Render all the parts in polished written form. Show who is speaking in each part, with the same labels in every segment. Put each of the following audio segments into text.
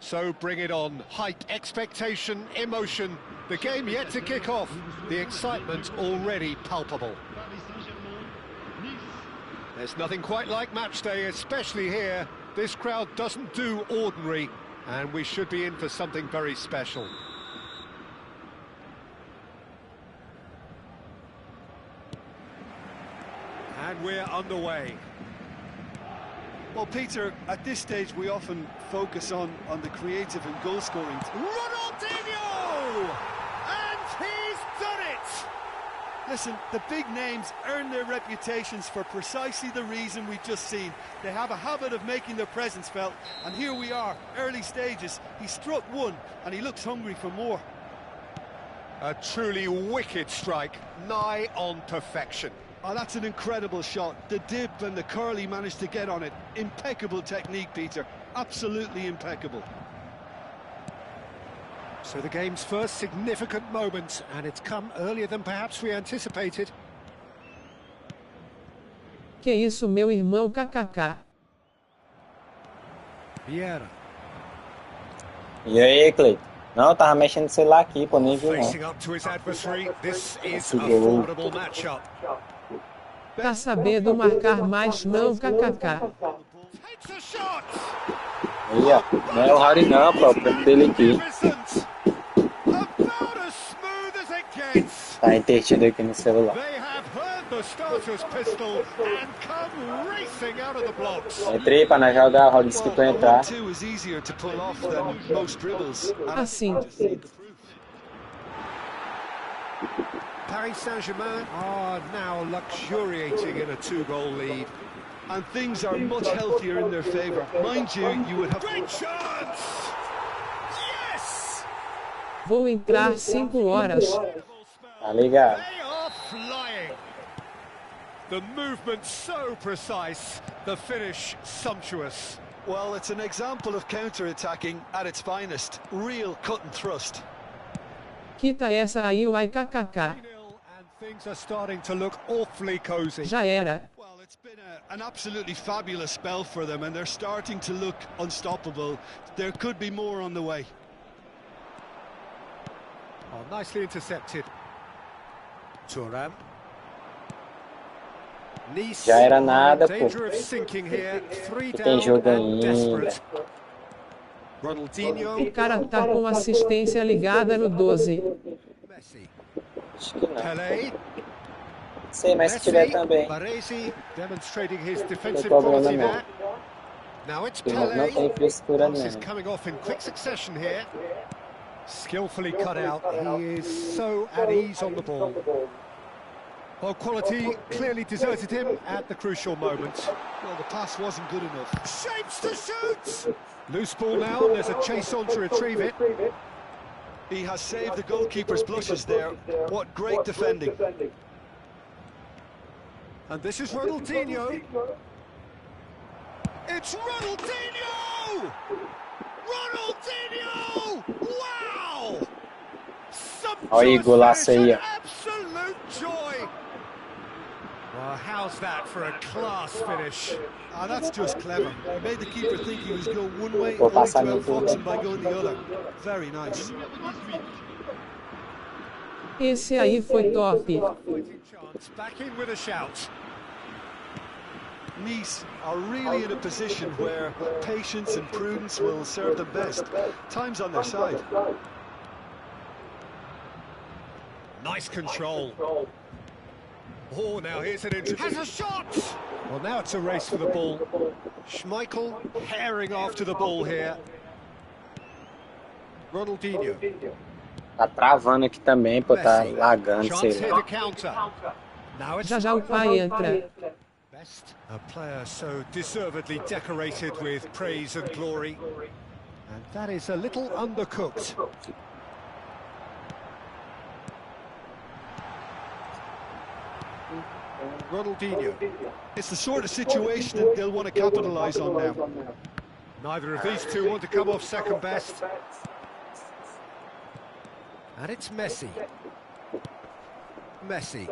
Speaker 1: So bring it on. Hype, expectation, emotion. The game yet to kick off. The excitement already palpable. There's nothing quite like match day, especially here. This crowd doesn't do ordinary, and we should be in for something very special. And we're underway.
Speaker 2: Well, Peter, at this stage we often focus on the creative and goal scoring.
Speaker 1: Ronaldinho! And he's done it!
Speaker 2: Listen, the big names earn their reputations for precisely the reason we've just seen. They have a habit of making their presence felt, and here we are, early stages. He struck one, and he looks hungry for more.
Speaker 1: A truly wicked strike, nigh on perfection.
Speaker 2: Oh, that's an incredible shot. The dip and the curl he managed to get on it. Impeccable technique, Peter. Absolutely impeccable.
Speaker 1: So the game's first significant moment, and it's come earlier than perhaps we anticipated.
Speaker 3: Que isso, meu irmão, kkk.
Speaker 1: Vieira.
Speaker 4: E aí, Cleiton? Não, eu tava mexendo no celular aqui, pô, nem vi não.
Speaker 1: Facing up to his adversary, this is a formidable matchup.
Speaker 3: Tá sabendo marcar mais não, kkk.
Speaker 4: Aí, ó. Não é o Harry não, pô, o prêmio dele aqui. Tá entretido aqui no celular. Entrei pra nós jogar, o Raul disse que pra entrar.
Speaker 3: Assim.
Speaker 1: Paris Saint-Germain are now luxuriating in a two-goal lead.
Speaker 2: And things are much healthier in their favour. Mind you, you would have...
Speaker 1: Great chance! Yes!
Speaker 3: Vou entrar 5 horas.
Speaker 4: Tá ligado?
Speaker 1: They are flying. The movement so precise, the finish sumptuous.
Speaker 2: Well, it's an example of counter-attacking at its finest. Real cut and thrust.
Speaker 3: Quita essa aí, uai, kkk.
Speaker 1: And things are starting to look awfully cozy.
Speaker 3: Já era.
Speaker 2: Well, it's been an absolutely fabulous spell for them, and they're starting to look unstoppable. There could be more on the way.
Speaker 1: Oh, nicely intercepted. Thuram. Nice.
Speaker 4: Já era nada, pô.
Speaker 1: Danger of sinking here. 3
Speaker 4: Que
Speaker 1: down
Speaker 4: tem jogo
Speaker 1: and
Speaker 4: ainda.
Speaker 1: desperate. Ronaldinho.
Speaker 3: O cara tá com assistência ligada no 12.
Speaker 1: Messi.
Speaker 4: Acho que não.
Speaker 1: Pelé.
Speaker 4: Sei, mas se tiver também.
Speaker 1: Baresi demonstrating his defensive
Speaker 4: Não tem problema
Speaker 1: quality
Speaker 4: não.
Speaker 1: there. Now it's
Speaker 4: Não
Speaker 1: Pelé.
Speaker 4: tem frescura
Speaker 1: Pass is
Speaker 4: não.
Speaker 1: coming off in quick succession here. Skillfully cut out. He is so at ease on the ball. Well, quality clearly deserted him at the crucial moment.
Speaker 2: Well, the pass wasn't good enough.
Speaker 1: Shapes to shoot! Loose ball now, there's a chase on to retrieve it.
Speaker 2: He has saved the goalkeeper's blushes there. What great defending.
Speaker 1: And this is Ronaldinho. It's Ronaldinho! Ronaldinho! Wow!
Speaker 4: Olha aí, golaço aí, ó.
Speaker 1: Absolute joy! Well, how's that for a class finish?
Speaker 2: Ah, that's just clever. He made the keeper think he was going one way,
Speaker 4: Vou
Speaker 2: only
Speaker 4: passar
Speaker 2: to
Speaker 4: no
Speaker 2: outfox him
Speaker 4: fundo.
Speaker 2: by going the other. Very nice.
Speaker 3: Esse aí foi top.
Speaker 1: Chance, back in with a shout.
Speaker 2: Nice are really in a position where patience and prudence will serve them best. Time's on their side.
Speaker 1: Nice control. Oh, now here's an injury. Has a shot! Well, now it's a race for the ball. Schmeichel herring after the ball here. Ronaldinho.
Speaker 4: Tá travando aqui também, pô, tá
Speaker 1: Messi.
Speaker 4: lagando,
Speaker 1: Chance
Speaker 4: sei
Speaker 1: here
Speaker 4: lá.
Speaker 1: to counter. Now it's
Speaker 3: Já já o pai entra.
Speaker 1: Best. A player so deservedly decorated with praise and glory. And that is a little undercooked. Ronaldinho.
Speaker 2: It's the sort of situation that they'll want to capitalise on now.
Speaker 1: Neither of these two want to come off second best. And it's Messi. Messi.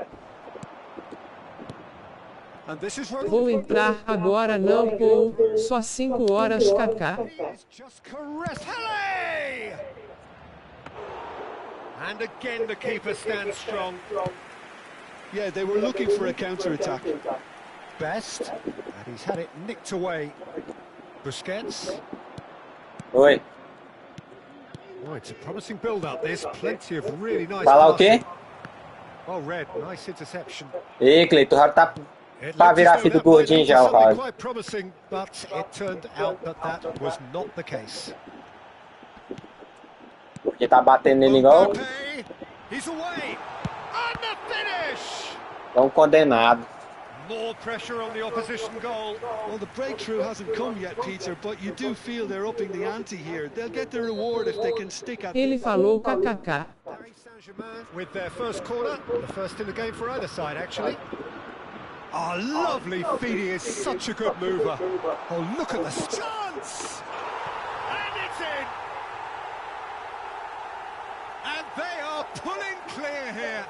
Speaker 1: And this is
Speaker 3: Vou entrar agora não Paul, só 5 horas Kaká.
Speaker 1: He's just caressed. Pele! And again the keeper stands strong.
Speaker 2: Yeah, they were looking for a counter-attack.
Speaker 1: Best, and he's had it nicked away. Busquets.
Speaker 4: Oi.
Speaker 1: Oh, it's a promising build-up. There's plenty of really nice
Speaker 4: Fala o quê?
Speaker 1: passing. Well read, nice interception.
Speaker 4: Ih, Cleiton, o Raul tá
Speaker 1: It
Speaker 4: pra
Speaker 1: looked
Speaker 4: virar
Speaker 1: as
Speaker 4: filho
Speaker 1: though
Speaker 4: do
Speaker 1: that might
Speaker 4: gordinho
Speaker 1: lead to
Speaker 4: já, o
Speaker 1: something
Speaker 4: Raul.
Speaker 1: quite promising, but it turned out that that was not the case.
Speaker 4: Porque tá batendo nele igual
Speaker 1: Mbappe, he's away, and the finish!
Speaker 4: um condenado.
Speaker 1: More pressure on the opposition goal.
Speaker 2: Well, the breakthrough hasn't come yet, Peter, but you do feel they're upping the ante here. They'll get the reward if they can stick at
Speaker 3: Ele falou kkk.
Speaker 1: Paris Saint-Germain with their first corner, the first in the game for either side, actually. Oh, lovely feed, he is such a good mover. Oh, look at the chance! And it's in! And they are pulling clear here.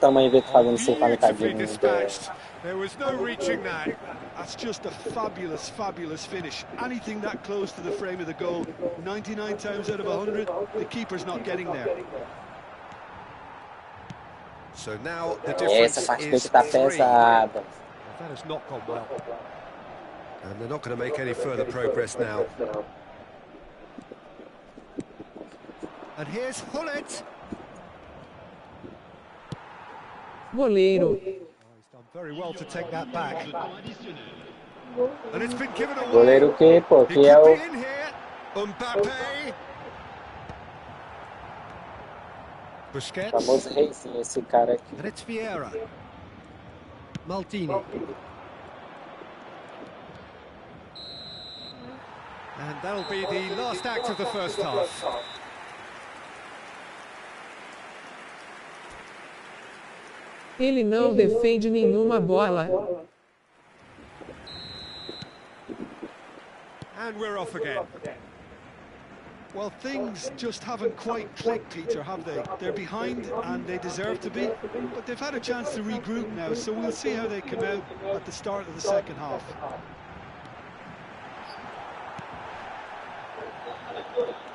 Speaker 4: Tamo aí fazendo esse
Speaker 1: Beautifully
Speaker 4: pancadinho.
Speaker 1: dispatched. There was no reaching that.
Speaker 2: That's just a fabulous, fabulous finish. Anything that close to the frame of the goal, 99 times out of 100, the keeper's not getting there.
Speaker 1: So now the difference
Speaker 4: Essa partida
Speaker 1: is
Speaker 4: que tá
Speaker 1: 3.
Speaker 4: pesada.
Speaker 1: Well, that has not gone well. And they're not going to make any further progress now. And here's Hullet.
Speaker 3: Goleiro.
Speaker 1: He's done very well to take that back. And it's been given away.
Speaker 4: Goleiro que, pô,
Speaker 1: He
Speaker 4: que é
Speaker 1: could
Speaker 4: o...
Speaker 1: be in here. Mbappe. Busquets.
Speaker 4: famoso rei, sim, esse cara aqui.
Speaker 1: And it's Vieira. Maldini. And that'll be the last act of the first half.
Speaker 3: Ele não defende nenhuma bola.
Speaker 1: And we're off again.
Speaker 2: Well, things just haven't quite clicked, Peter, have they? They're behind and they deserve to be, but they've had a chance to regroup now, so we'll see how they come out at the start of the second half.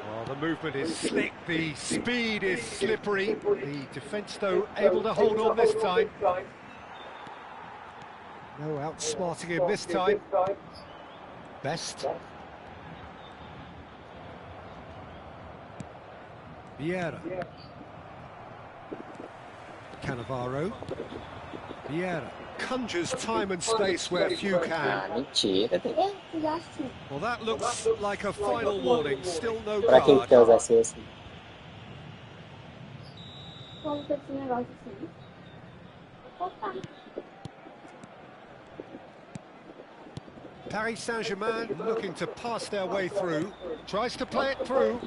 Speaker 1: Well, the movement is slick, the speed is slippery. The defence, though, able to hold on this time. No outsmarting him this time. Best. Vieira. Cannavaro. Vieira conjures time and space where few can.
Speaker 4: Ah, mentira.
Speaker 1: Well, that looks like a final warning. Still no
Speaker 4: Pra quem
Speaker 1: card.
Speaker 4: quer usar esse?
Speaker 5: Vamos ter esse negócio assim. Opa!
Speaker 1: Paris Saint-Germain looking to pass their way through. Tries to play it through.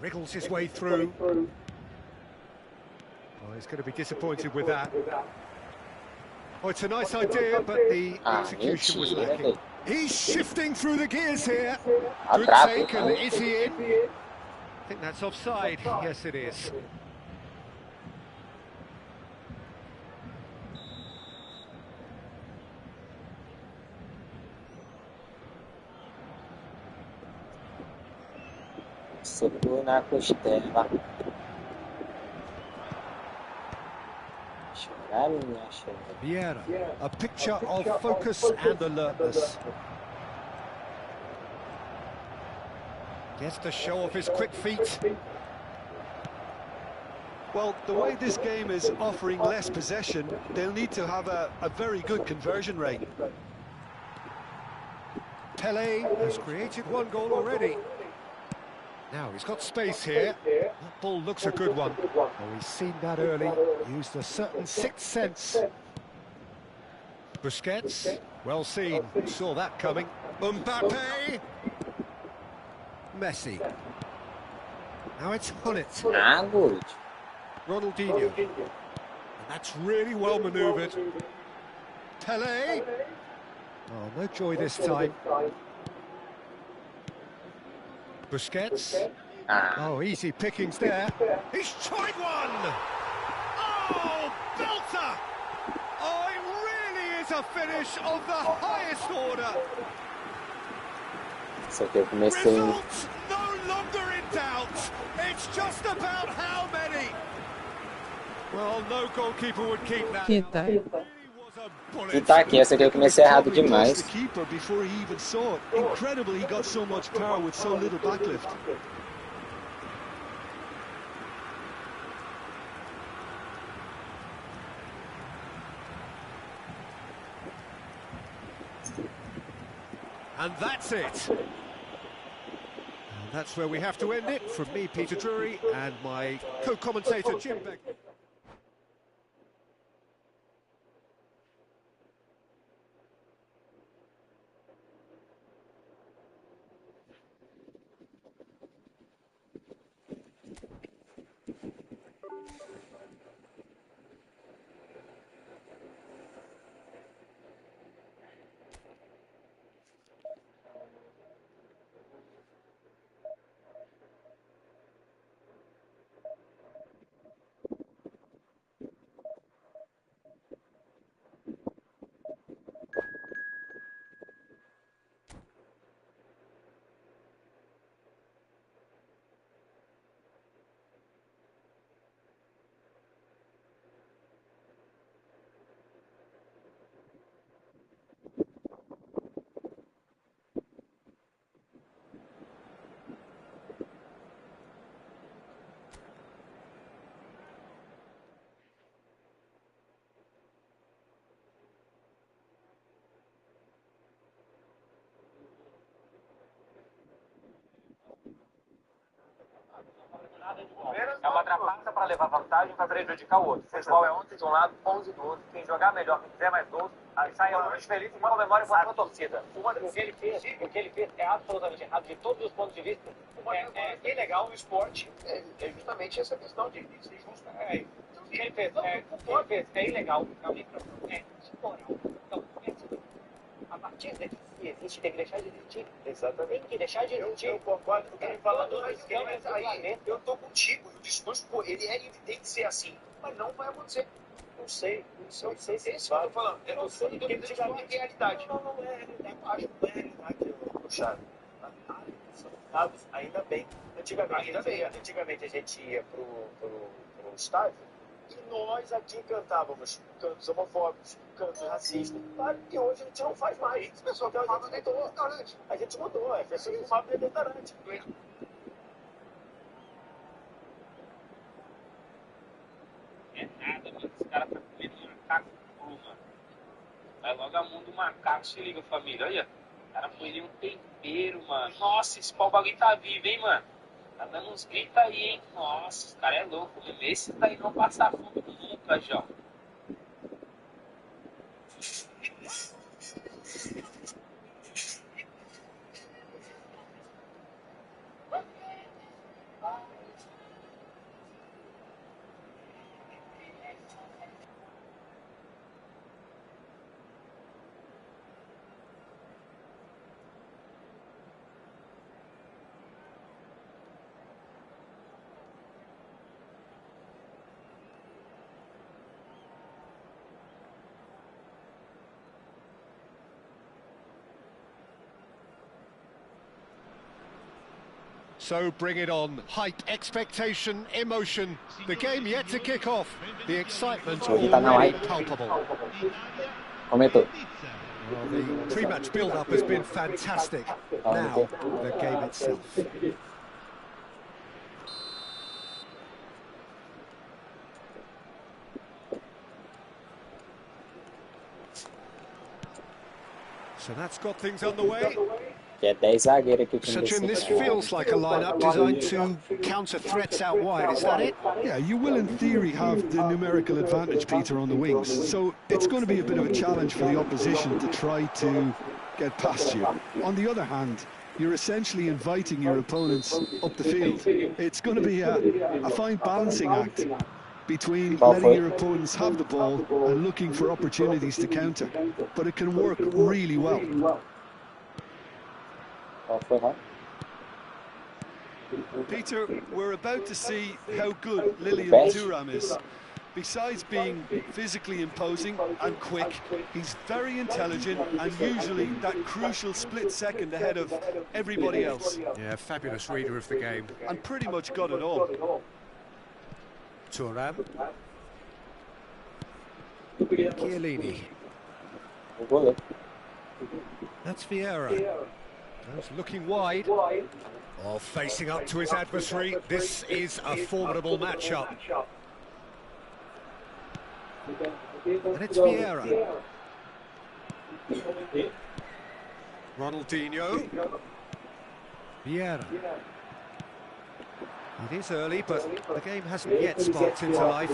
Speaker 1: Wriggles his way through. Oh, he's going to be disappointed with that. Oh, it's a nice idea, but the execution was lacking. He's shifting through the gears here. Good take, and is he in? I think that's offside. Yes, it is.
Speaker 4: Soco na costela. Chorar, minha chora.
Speaker 1: Vieira, a picture of focus and alertness. Gets to show off his quick feet.
Speaker 2: Well, the way this game is offering less possession, they'll need to have a very good conversion rate.
Speaker 1: Pele has created one goal already. Now he's got space here. That ball looks a good one. Oh, he's seen that early. Used a certain sixth sense. Busquets, well seen. Saw that coming. Mbappe. Messi. Now it's Hullet.
Speaker 4: Ah, good.
Speaker 1: Ronaldinho. And that's really well manoeuvred. Pele. Oh, no joy this time. Busquets.
Speaker 4: Ah,
Speaker 1: Oh, easy pickings there. He's tried one! Oh, belter! Oh, it really is a finish of the highest order.
Speaker 4: Isso aqui eu comecei.
Speaker 1: Results no longer in doubt. It's just about how many. Well, no goalkeeper would keep that.
Speaker 3: Quita.
Speaker 4: E tá aqui, essa aqui eu comecei errado demais.
Speaker 2: The keeper before he even saw it. Incredible, he got so much power with so little backlift.
Speaker 1: And that's it. And that's where we have to end it. From me, Peter Drury, and my co-commentator, Jim Beck.
Speaker 6: É uma trapaça para levar vantagem para prejudicar o outro. O futebol é 11 de um lado, 11 do outro. Quem jogar melhor, quem fizer mais gols, aí sai mais feliz e comemora com a torcida. O que ele fez é absolutamente errado de todos os pontos de vista. É ilegal no esporte. É justamente essa questão de ser justo. O que ele fez é ilegal. É imoral. Então, a partir daqui, se existe, tem que deixar de existir. Exatamente. Tem que deixar de existir. Eu concordo com quem fala do esquema. Eu tô contigo. O discurso, ele tem que ser assim. Mas não vai acontecer. Não sei se é isso que eu tô falando. Eu não sei do que é realidade. Não é realidade. Eu acho que não é realidade, puxado. Ainda bem. Antigamente a gente ia pro estádio e nós aqui cantávamos cantos homofóbicos, cantos racistas. Claro que hoje a gente não faz mais. As pessoas fumam dentro do restaurante. A gente mudou, as pessoas fumavam dentro do restaurante.
Speaker 7: É nada, mano. Esse cara tá comendo macaco cru, mano. Vai logo a mão do macaco, se liga, família. Olha, o cara põe ali um tempero, mano. Nossa, esse pau bagulho tá vivo, hein, mano. Tá dando uns gritos aí, hein. Nossa, esse cara é louco mesmo. Esse daí não passa fome nunca, já.
Speaker 1: So bring it on. Hype, expectation, emotion. The game yet to kick off. The excitement already palpable.
Speaker 4: Aumentou.
Speaker 1: Well, the pre-match build-up has been fantastic. Now, the game itself. So that's got things on the way.
Speaker 4: Que é 10 zagueiros aqui.
Speaker 1: So Jim, this feels like a lineup designed to counter threats out wide, is that it?
Speaker 2: Yeah, you will in theory have the numerical advantage, Peter, on the wings. So it's going to be a bit of a challenge for the opposition to try to get past you. On the other hand, you're essentially inviting your opponents up the field. It's going to be a fine balancing act between letting your opponents have the ball and looking for opportunities to counter. But it can work really well. Peter, we're about to see how good Lilian Thuram is. Besides being physically imposing and quick, he's very intelligent and usually that crucial split second ahead of everybody else.
Speaker 1: Yeah, fabulous reader of the game.
Speaker 2: And pretty much got it all.
Speaker 1: Thuram. Chiellini. That's Vieira. That's looking wide. Oh, facing up to his adversary. This is a formidable matchup. And it's Vieira. Ronaldinho. Vieira. It is early, but the game hasn't yet sparked into life.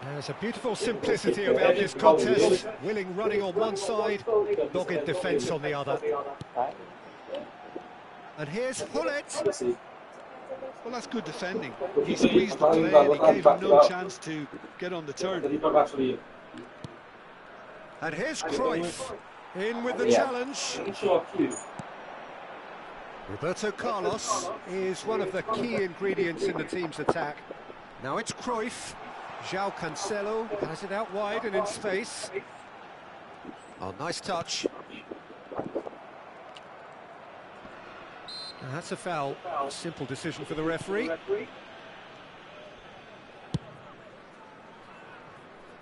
Speaker 1: There's a beautiful simplicity about this contest. Willing running on one side, dogged defence on the other. And here's Hullet.
Speaker 2: Well, that's good defending. He squeezed the play and he gave him no chance to get on the turn.
Speaker 1: And here's Cruyff in with the challenge. Roberto Carlos is one of the key ingredients in the team's attack. Now it's Cruyff. João Cancelo has it out wide and in space. Oh, nice touch. And that's a foul. Simple decision for the referee.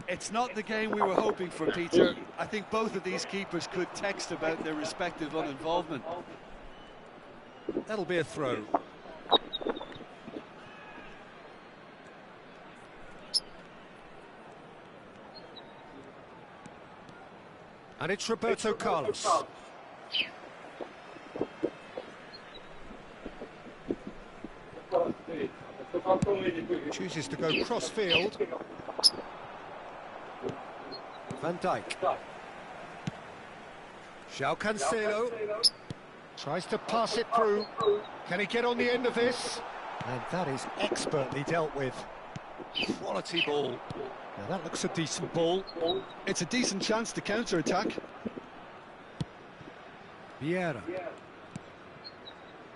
Speaker 2: It's not the game we were hoping for, Peter. I think both of these keepers could text about their respective uninvolvement.
Speaker 1: That'll be a throw. And it's Roberto Carlos. Chooses to go cross-field. Van Dijk. João Cancelo. Tries to pass it through. Can he get on the end of this? And that is expertly dealt with. Quality ball. Now that looks a decent ball.
Speaker 2: It's a decent chance to counter-attack.
Speaker 1: Vieira.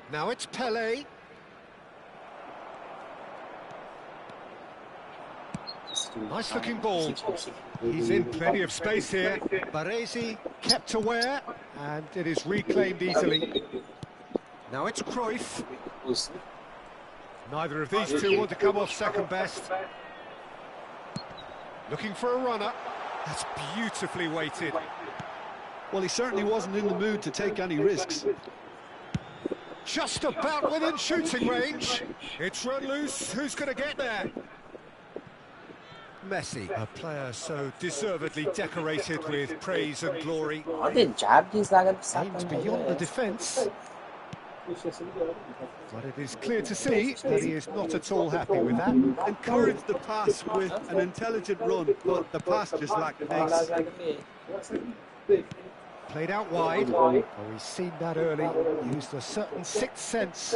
Speaker 1: Now it's Pelé. Nice looking ball. He's in plenty of space here. Baresi kept aware, and it is reclaimed easily. Now it's Cruyff. Neither of these two want to come off second best. Looking for a runner. That's beautifully weighted.
Speaker 2: Well, he certainly wasn't in the mood to take any risks.
Speaker 1: Just about within shooting range. It's run loose. Who's going to get there? Messi, a player so deservedly decorated with praise and glory. Aimed beyond the defence. But it is clear to see that he is not at all happy with that.
Speaker 2: Encouraged the pass with an intelligent run, but the pass just lacked pace.
Speaker 1: Played out wide. Oh, he's seen that early. Used a certain sixth sense.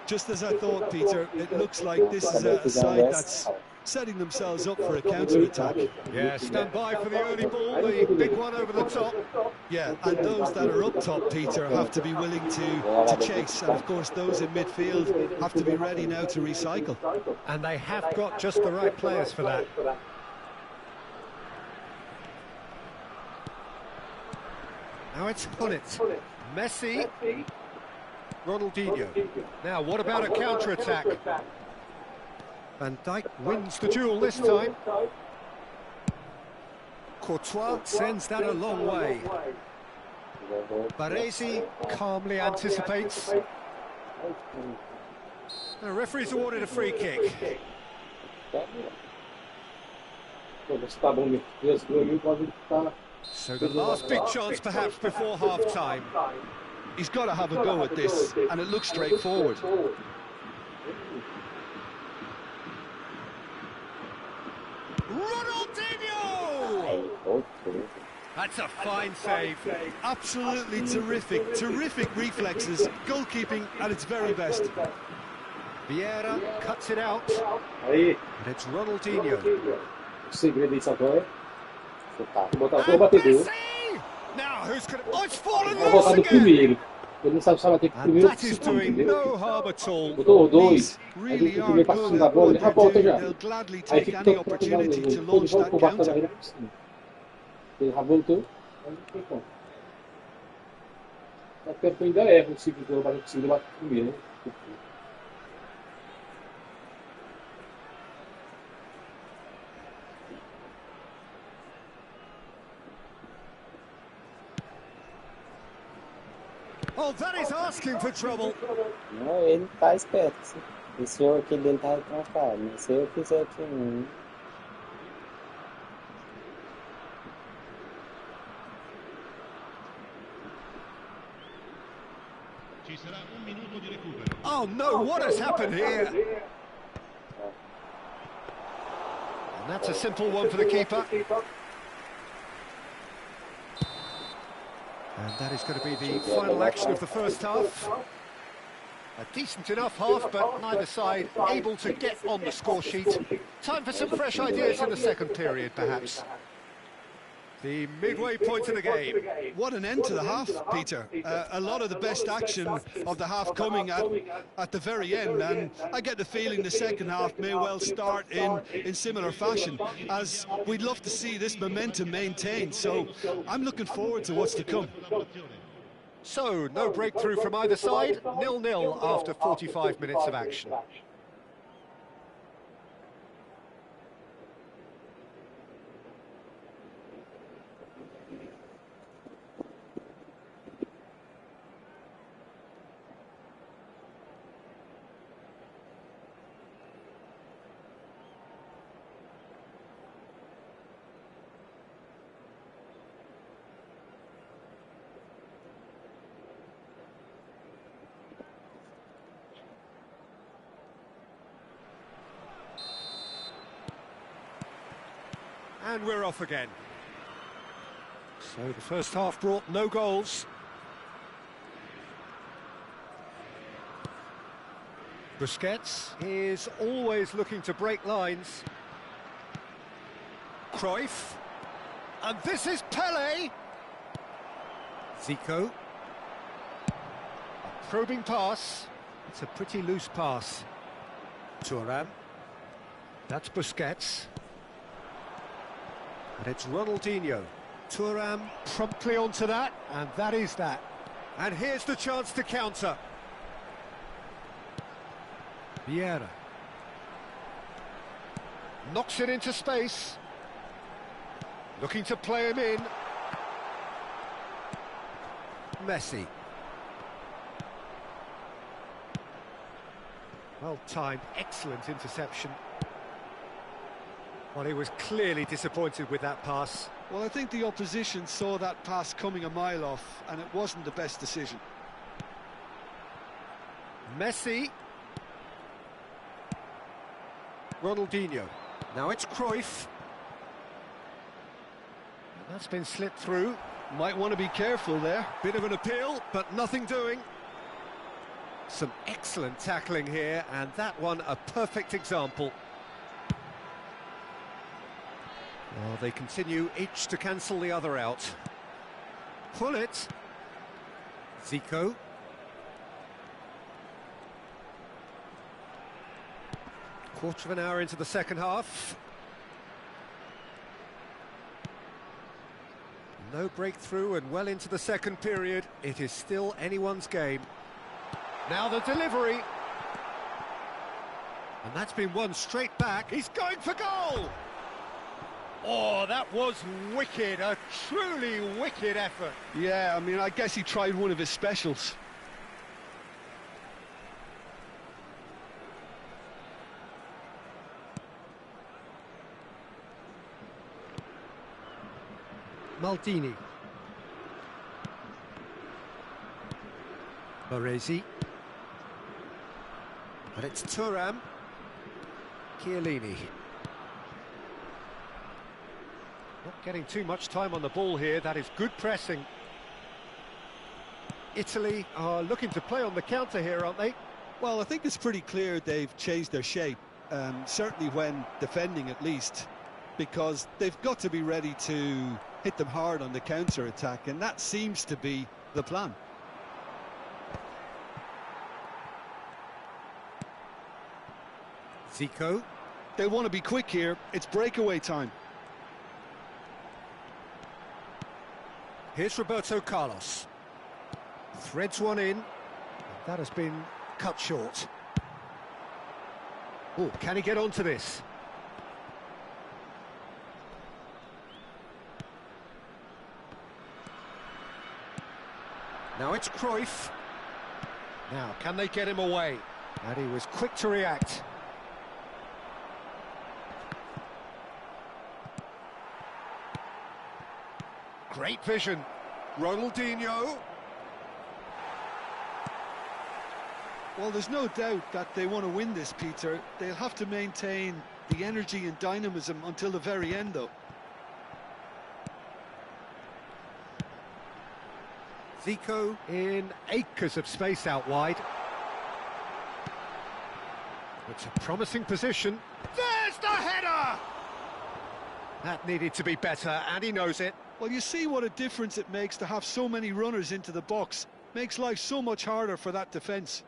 Speaker 2: Just as I thought, Peter, it looks like this is a side that's setting themselves up for a counter-attack.
Speaker 1: Yeah, stand by for the early ball, the big one over the top.
Speaker 2: Yeah, and those that are up top, Peter, have to be willing to chase. And, of course, those in midfield have to be ready now to recycle.
Speaker 1: And they have got just the right players for that. Now it's Hullet. Messi. Ronaldinho. Now, what about a counter-attack? Van Dijk wins the duel this time. Courtois sends that a long way. Baresi calmly anticipates. The referee's awarded a free kick. So the last big chance perhaps before half-time.
Speaker 2: He's got to have a go at this, and it looks straightforward.
Speaker 1: Ronaldinho! That's a fine save.
Speaker 2: Absolutely terrific, terrific reflexes, goalkeeping at its very best.
Speaker 1: Vieira cuts it out, and it's Ronaldinho. And Messi! Now who's going to... Oh, it's fallen loose again!
Speaker 8: Ele não sabe bater com o
Speaker 1: And
Speaker 8: primeiro
Speaker 1: that is
Speaker 8: segundo,
Speaker 1: doing
Speaker 8: entendeu?
Speaker 1: no harm at all.
Speaker 8: Botou o 2, aí
Speaker 2: Really
Speaker 8: o
Speaker 2: are
Speaker 8: primeiro passo
Speaker 2: good
Speaker 8: da
Speaker 2: at
Speaker 8: bola,
Speaker 2: what
Speaker 8: ele já
Speaker 2: they're
Speaker 8: volta
Speaker 2: doing.
Speaker 8: já.
Speaker 2: They'll gladly
Speaker 8: Aí
Speaker 2: take
Speaker 8: fica
Speaker 2: any
Speaker 8: tocando lá
Speaker 2: opportunity
Speaker 8: nele.
Speaker 2: to
Speaker 8: Ele
Speaker 2: launch
Speaker 8: volta
Speaker 2: that
Speaker 8: o basta da
Speaker 2: counter.
Speaker 8: rede por cima. Ele já voltou, aí não tem como. O tempo ainda erra o segundo, eu bater com o segundo, bate com o primeiro, né?
Speaker 1: Oh, that is asking for trouble.
Speaker 4: Não, ele tá esperto. Esse jogo aqui dele tá trancado. Mas se eu fizer aqui não.
Speaker 1: Oh no, what has happened here? And that's a simple one for the keeper. And that is going to be the final action of the first half. A decent enough half, but neither side able to get on the score sheet. Time for some fresh ideas in the second period, perhaps. The midway point of the game.
Speaker 2: What an end to the half, Peter. A lot of the best action of the half coming at the very end, and I get the feeling the second half may well start in similar fashion, as we'd love to see this momentum maintained. So I'm looking forward to what's to come.
Speaker 1: So, no breakthrough from either side, 0-0 after 45 minutes of action. And we're off again. So the first half brought no goals. Busquets is always looking to break lines. Cruyff. And this is Pele. Zico. A probing pass. It's a pretty loose pass. Thuram. That's Busquets. And it's Ronaldinho. Thuram promptly onto that, and that is that. And here's the chance to counter. Vieira. Knocks it into space. Looking to play him in. Messi. Well timed, excellent interception. Well, he was clearly disappointed with that pass.
Speaker 2: Well, I think the opposition saw that pass coming a mile off, and it wasn't the best decision.
Speaker 1: Messi. Ronaldinho. Now it's Cruyff. And that's been slipped through.
Speaker 2: Might want to be careful there.
Speaker 1: Bit of an appeal, but nothing doing. Some excellent tackling here, and that one a perfect example. Well, they continue each to cancel the other out. Pull it. Zico. Quarter of an hour into the second half. No breakthrough and well into the second period. It is still anyone's game. Now the delivery. And that's been won straight back. He's going for goal! Oh, that was wicked, a truly wicked effort.
Speaker 2: Yeah, I mean, I guess he tried one of his specials.
Speaker 1: Maldini. Baresi. And it's Thuram. Chiellini. Not getting too much time on the ball here, that is good pressing. Italy are looking to play on the counter here, aren't they?
Speaker 2: Well, I think it's pretty clear they've changed their shape, certainly when defending at least, because they've got to be ready to hit them hard on the counter-attack, and that seems to be the plan.
Speaker 1: Zico.
Speaker 2: They want to be quick here. It's breakaway time.
Speaker 1: Here's Roberto Carlos. Threads one in. That has been cut short. Oh, can he get onto this? Now it's Cruyff. Now, can they get him away? And he was quick to react. Great vision. Ronaldinho.
Speaker 2: Well, there's no doubt that they want to win this, Peter. They'll have to maintain the energy and dynamism until the very end, though.
Speaker 1: Zico in acres of space out wide. It's a promising position. There's the header! That needed to be better, and he knows it.
Speaker 2: Well, you see what a difference it makes to have so many runners into the box. Makes life so much harder for that defence.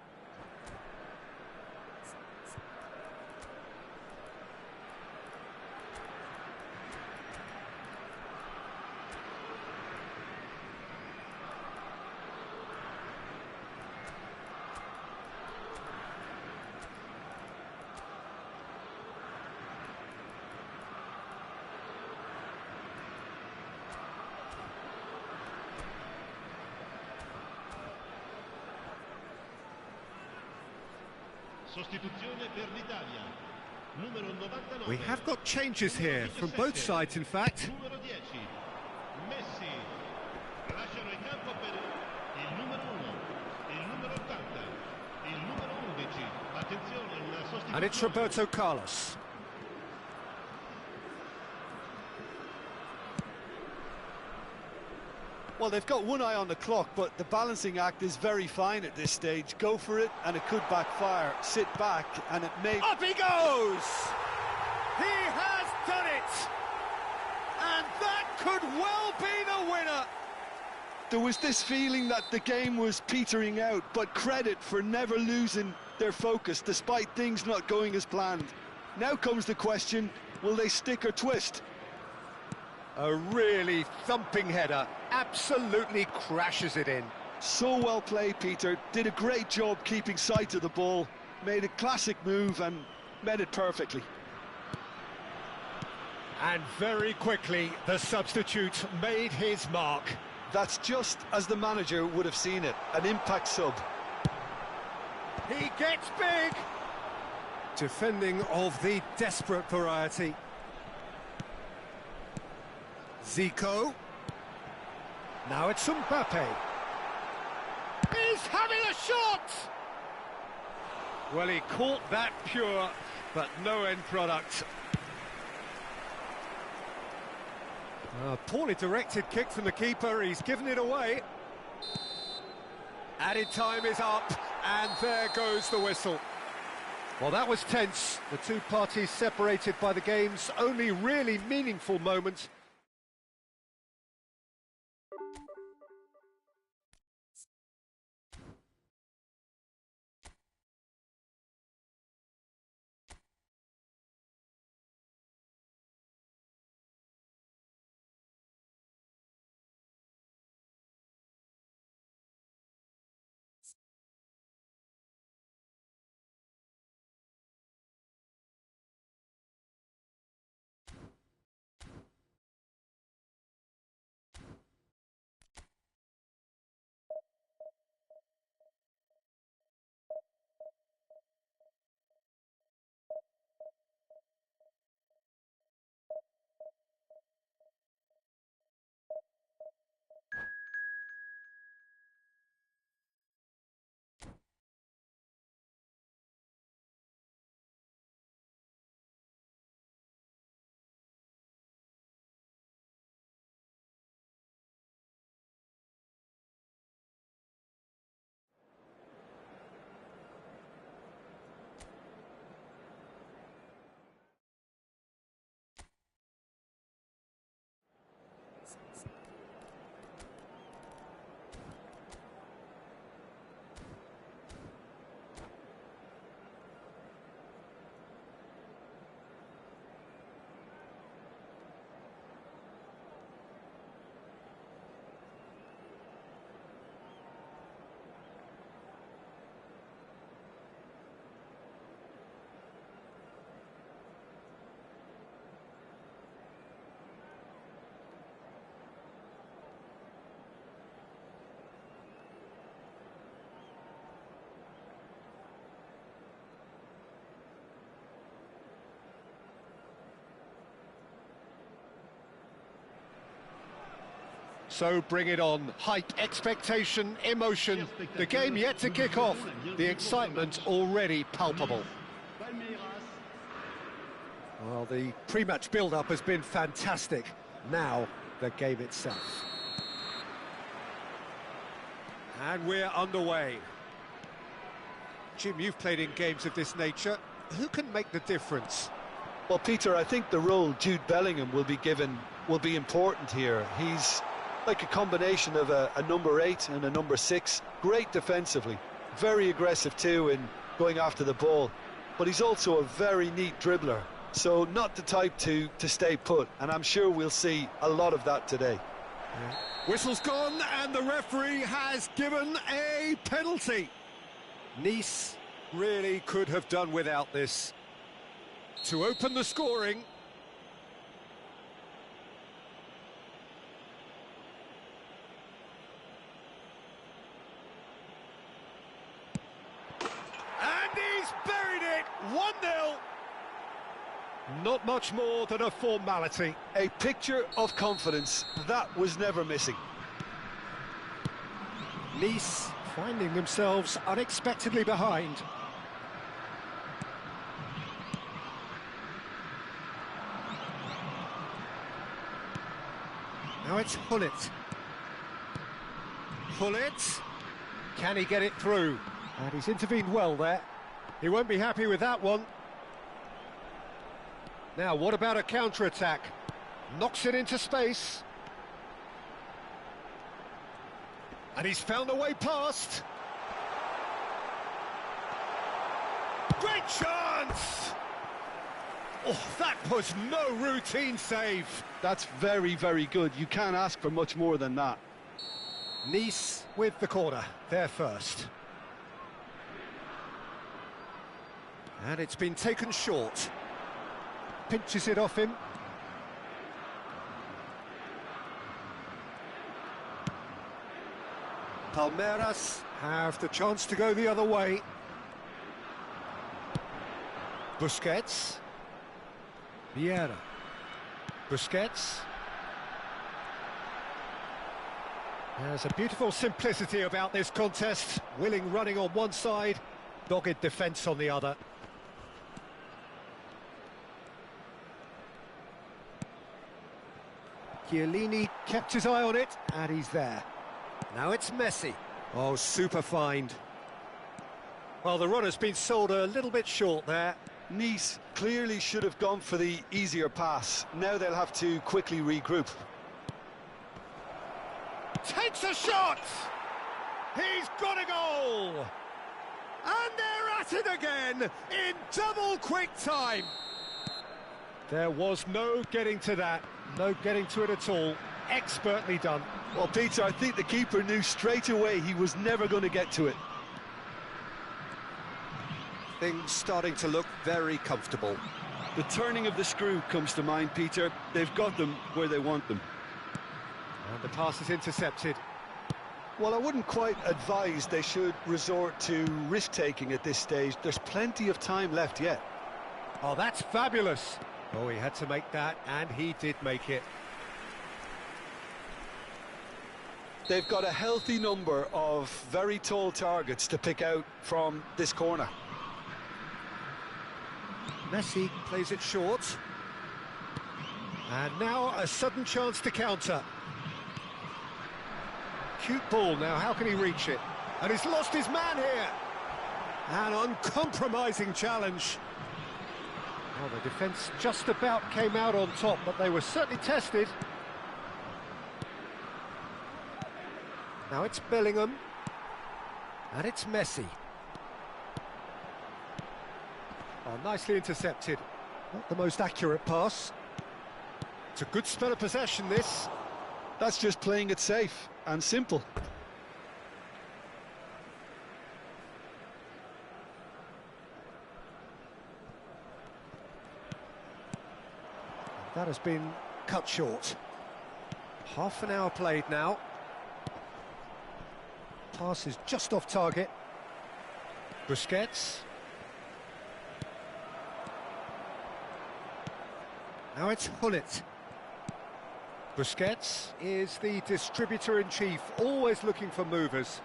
Speaker 1: We have got changes here from both sides, in fact. And it's Roberto Carlos.
Speaker 2: Well, they've got one eye on the clock, but the balancing act is very fine at this stage. Go for it, and it could backfire. Sit back, and it may...
Speaker 1: Up he goes! He has done it! And that could well be the winner!
Speaker 2: There was this feeling that the game was petering out, but credit for never losing their focus, despite things not going as planned. Now comes the question, will they stick or twist?
Speaker 1: A really thumping header, absolutely crashes it in.
Speaker 2: So well played, Peter. Did a great job keeping sight of the ball, made a classic move and met it perfectly.
Speaker 1: And very quickly, the substitute made his mark.
Speaker 2: That's just as the manager would have seen it, an impact sub.
Speaker 1: He gets big! Defending of the desperate variety. Zico. Now it's Mbappe. He's having a shot! Well, he caught that pure, but no end product. A poorly directed kick from the keeper, he's given it away. Added time is up, and there goes the whistle. Well, that was tense. The two parties separated by the game's only really meaningful moment. So bring it on. Hype, expectation, emotion. The game yet to kick off. The excitement already palpable. Well, the pre-match build-up has been fantastic. Now, the game itself. And we're underway. Jim, you've played in games of this nature. Who can make the difference?
Speaker 2: Well, Peter, I think the role Jude Bellingham will be given will be important here. He's like a combination of a number 8 and a number 6. Great defensively, very aggressive too in going after the ball. But he's also a very neat dribbler. So not the type to stay put, and I'm sure we'll see a lot of that today.
Speaker 1: Whistle's gone, and the referee has given a penalty. Nice really could have done without this. To open the scoring. And he's buried it, 1-0. Not much more than a formality.
Speaker 2: A picture of confidence that was never missing.
Speaker 1: Nice finding themselves unexpectedly behind. Now it's Hullet. Hullet. Can he get it through? And he's intervened well there. He won't be happy with that one. Now, what about a counter-attack? Knocks it into space. And he's found a way past. Great chance! Oh, that was no routine save.
Speaker 2: That's very, very good. You can't ask for much more than that.
Speaker 1: Nice with the corner, there first. And it's been taken short. Pinches it off him. Palmeiras have the chance to go the other way. Busquets. Vieira. Busquets. There's a beautiful simplicity about this contest. Willing running on one side, dogged defence on the other. Chiellini kept his eye on it, and he's there. Now it's Messi. Oh, super find. Well, the run has been sold a little bit short there.
Speaker 2: Nice clearly should have gone for the easier pass. Now they'll have to quickly regroup.
Speaker 1: Takes a shot! He's got a goal! And they're at it again in double quick time. There was no getting to that, no getting to it at all. Expertly done.
Speaker 2: Well, Peter, I think the keeper knew straight away he was never going to get to it.
Speaker 1: Things starting to look very comfortable.
Speaker 2: The turning of the screw comes to mind, Peter. They've got them where they want them.
Speaker 1: And the pass is intercepted.
Speaker 2: Well, I wouldn't quite advise they should resort to risk-taking at this stage. There's plenty of time left yet.
Speaker 1: Oh, that's fabulous. Oh, he had to make that, and he did make it.
Speaker 2: They've got a healthy number of very tall targets to pick out from this corner.
Speaker 1: Messi plays it short. And now a sudden chance to counter. Cute ball now, how can he reach it? And he's lost his man here. An uncompromising challenge. Well, the defence just about came out on top, but they were certainly tested. Now it's Bellingham. And it's Messi. Oh, nicely intercepted. Not the most accurate pass. It's a good spell of possession, this.
Speaker 2: That's just playing it safe and simple.
Speaker 1: That has been cut short. Half an hour played now. Pass is just off target. Busquets. Now it's Hullet. Busquets is the distributor-in-chief, always looking for movers.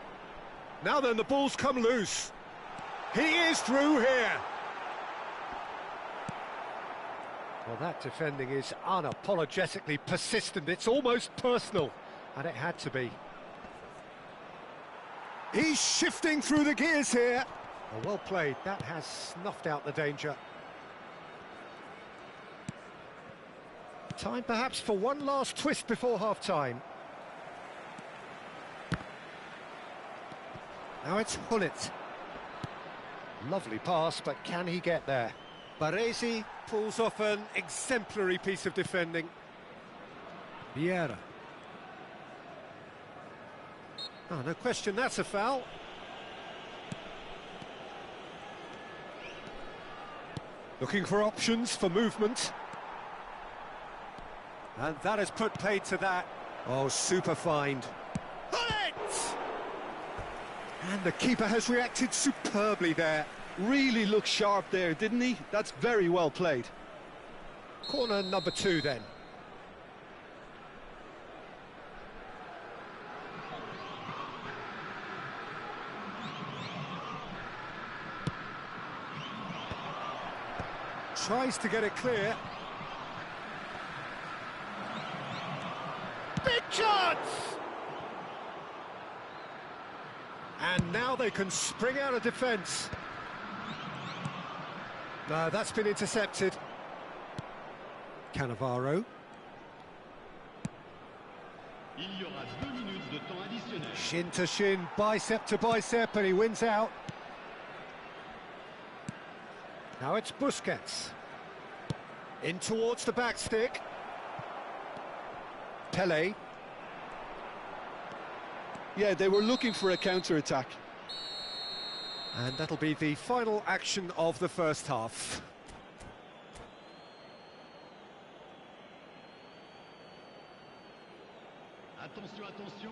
Speaker 1: Now then, the ball's come loose. He is through here. Well, that defending is unapologetically persistent. It's almost personal, and it had to be. He's shifting through the gears here. Well played. That has snuffed out the danger. Time perhaps for one last twist before half-time. Now it's Hullet. Lovely pass, but can he get there? Baresi pulls off an exemplary piece of defending. Vieira. Oh, no question, that's a foul. Looking for options for movement. And that has put paid to that. Oh, super find. Hullet! And the keeper has reacted superbly there.
Speaker 2: Really looked sharp there, didn't he? That's very well played.
Speaker 1: Corner number 2 then. Tries to get it clear. Big chance! And now they can spring out of defence. No, that's been intercepted. Cannavaro. Shin to shin, bicep to bicep, and he wins out. Now it's Busquets. In towards the back stick. Pele.
Speaker 2: Yeah, they were looking for a counter-attack.
Speaker 1: And that'll be the final action of the first half.
Speaker 9: Attention, attention,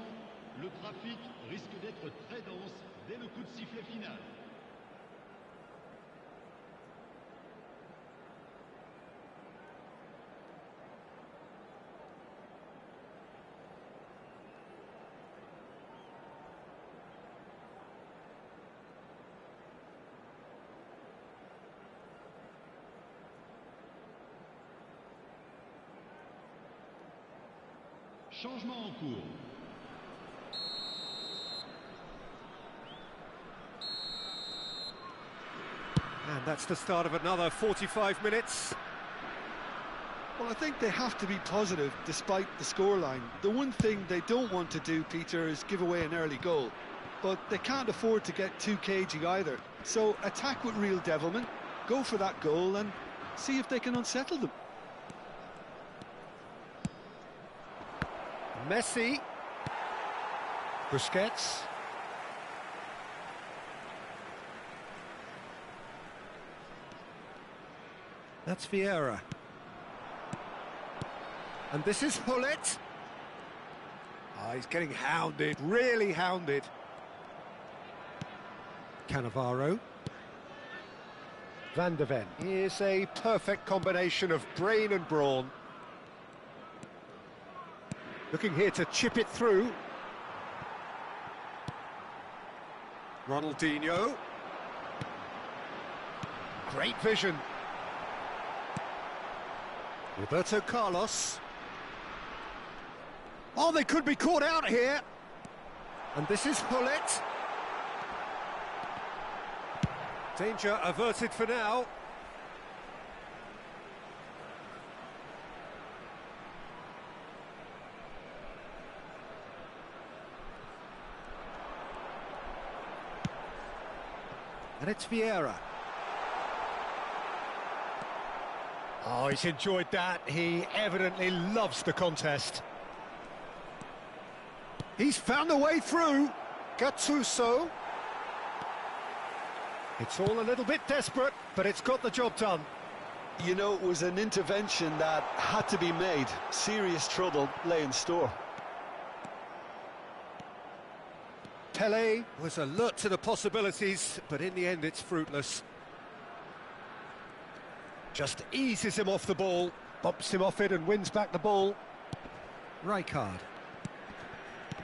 Speaker 9: le trafic risque d'être très dense dès le coup de sifflet final. Changement en cours.
Speaker 1: And that's the start of another 45 minutes.
Speaker 2: Well, I think they have to be positive despite the scoreline. The one thing they don't want to do, Peter, is give away an early goal. But they can't afford to get too cagey either. So attack with real devilment, go for that goal and see if they can unsettle them.
Speaker 1: Messi. Busquets. That's Vieira. And this is Hullet. Oh, he's getting hounded, really hounded. Cannavaro. Van de Ven. Here's a perfect combination of brain and brawn. Looking here to chip it through. Ronaldinho. Great vision. Roberto Carlos. Oh, they could be caught out here. And this is Hullet. Danger averted for now. And it's Vieira. Oh, he's enjoyed that. He evidently loves the contest. He's found a way through. Gattuso. It's all a little bit desperate, but it's got the job done.
Speaker 2: You know, it was an intervention that had to be made. Serious trouble lay in store.
Speaker 1: Pele was alert to the possibilities, but in the end it's fruitless. Just eases him off the ball, bumps him off it and wins back the ball. Rijkaard.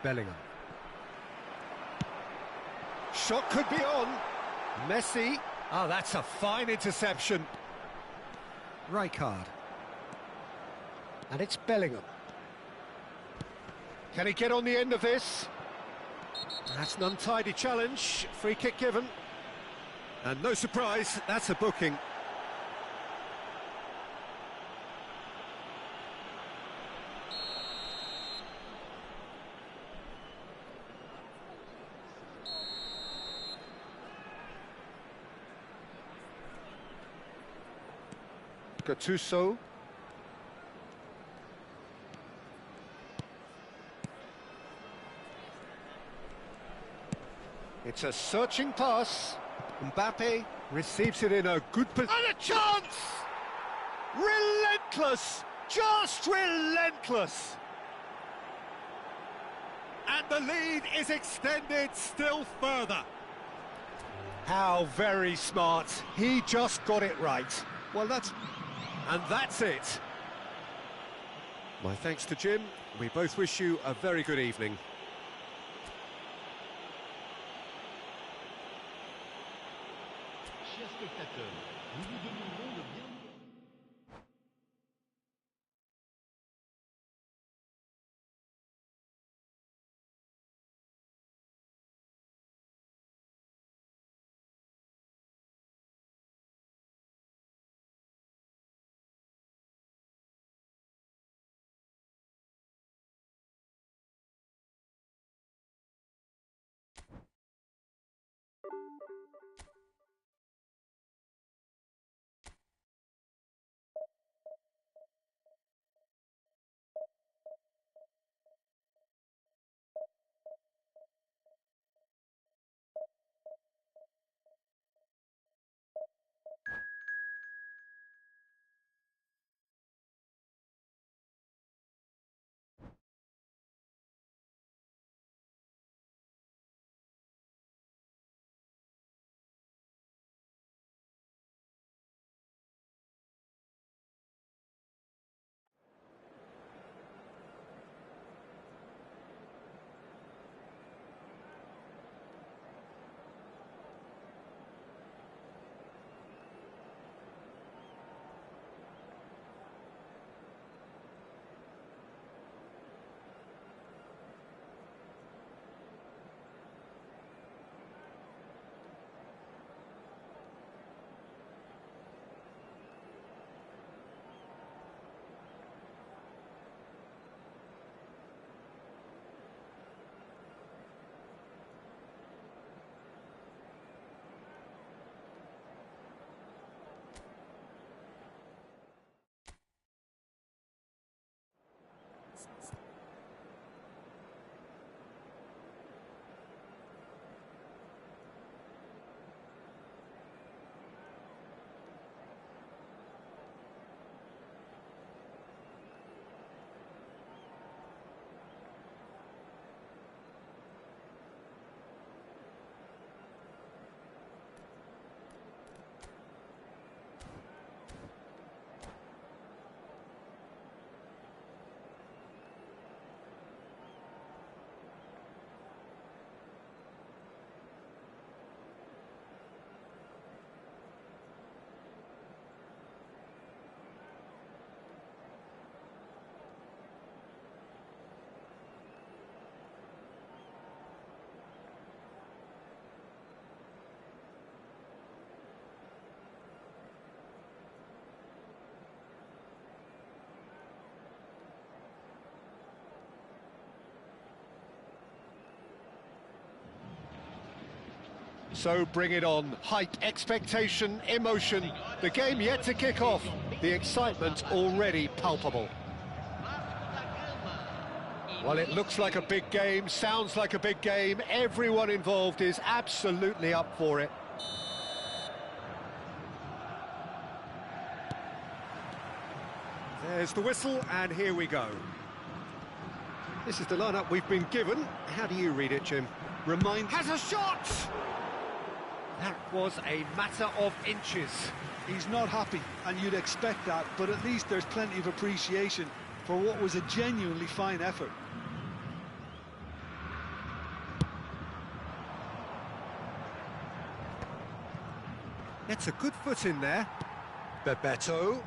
Speaker 1: Bellingham. Shot could be on. Messi. Oh, that's a fine interception. Rijkaard. And it's Bellingham. Can he get on the end of this? That's an untidy challenge. Free kick given. And no surprise, that's a booking. Gattuso. It's a searching pass. Mbappe receives it in a good position. And a chance! Relentless! Just relentless! And the lead is extended still further. How very smart. He just got it right.
Speaker 2: Well, that's
Speaker 1: it. My thanks to Jim. We both wish you a very good evening.
Speaker 9: Chers spectateurs, nous vous demanderons de bien...
Speaker 1: So bring it on. Hype, expectation, emotion. The game yet to kick off. The excitement already palpable. Well, it looks like a big game, sounds like a big game. Everyone involved is absolutely up for it. There's the whistle, and here we go. This is the lineup we've been given. How do you read it, Jim? Has a shot! That was a matter of inches.
Speaker 2: He's not happy, and you'd expect that, but at least there's plenty of appreciation for what was a genuinely fine effort.
Speaker 1: Gets a good foot in there. Bebeto.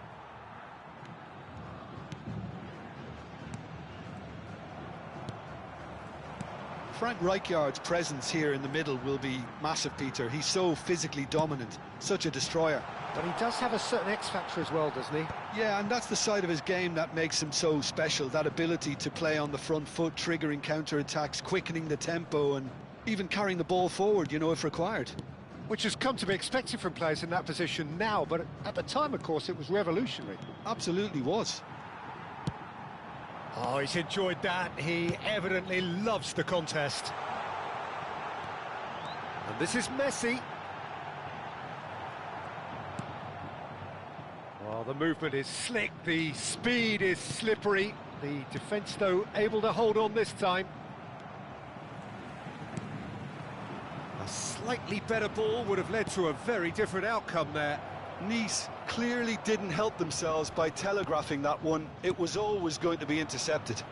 Speaker 2: Frank Rijkaard's presence here in the middle will be massive, Peter. He's so physically dominant, such a destroyer.
Speaker 1: But he does have a certain X-factor as well, doesn't he?
Speaker 2: Yeah, and that's the side of his game that makes him so special, that ability to play on the front foot, triggering counter-attacks, quickening the tempo, and even carrying the ball forward, you know, if required.
Speaker 1: Which has come to be expected from players in that position now, but at the time, of course, it was revolutionary.
Speaker 2: Absolutely was.
Speaker 1: Oh, he's enjoyed that. He evidently loves the contest. And this is Messi. Well, the movement is slick, the speed is slippery. The defence, though, able to hold on this time. A slightly better ball would have led to a very different outcome there.
Speaker 2: Nice clearly didn't help themselves by telegraphing that one. It was always going to be intercepted.